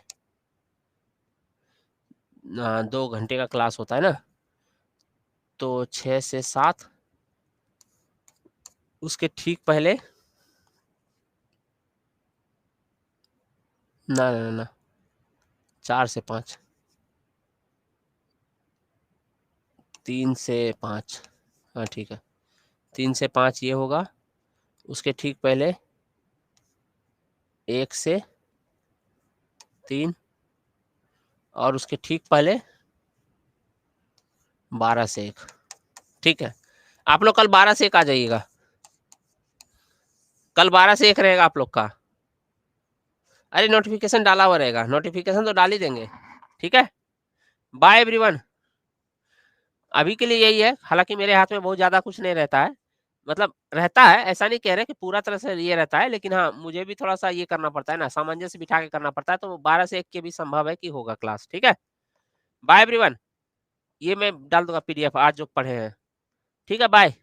[SPEAKER 1] 2 घंटे का क्लास होता है ना, तो 6 से 7 उसके ठीक पहले ना, ना, ना, ना 4 से 5 3 से 5 हाँ, ठीक है, 3 से 5 ये होगा, उसके ठीक पहले 1 से 3 और उसके ठीक पहले 12 से 1 ठीक है? आप लोग कल 12 से 1 आ जाइएगा, कल 12 से 1 रहेगा आप लोग का। अरे नोटिफ़िकेशन डाला हुआ रहेगा, नोटिफ़िकेशन तो डाल ही देंगे, ठीक है? Bye everyone. अभी के लिए यही है, हालाँकि मेरे हाथ में बहुत ज़्यादा कुछ नहीं रहता है, मतलब रहता है, ऐसा नहीं कह रहे कि पूरा तरह से ये रहता है, लेकिन हाँ, मुझे भी थोड़ा-सा ये करना पड़ता है ना, सामंजस्य बिठा के करना पड़ता है, तो 12 से 1 के भी संभव है कि होगा क्लास, ठीक है? Bye everyone. ये मैं डाल दूँगा पीडीएफ आज जो पढ़े हैं, ठीक है? बाय।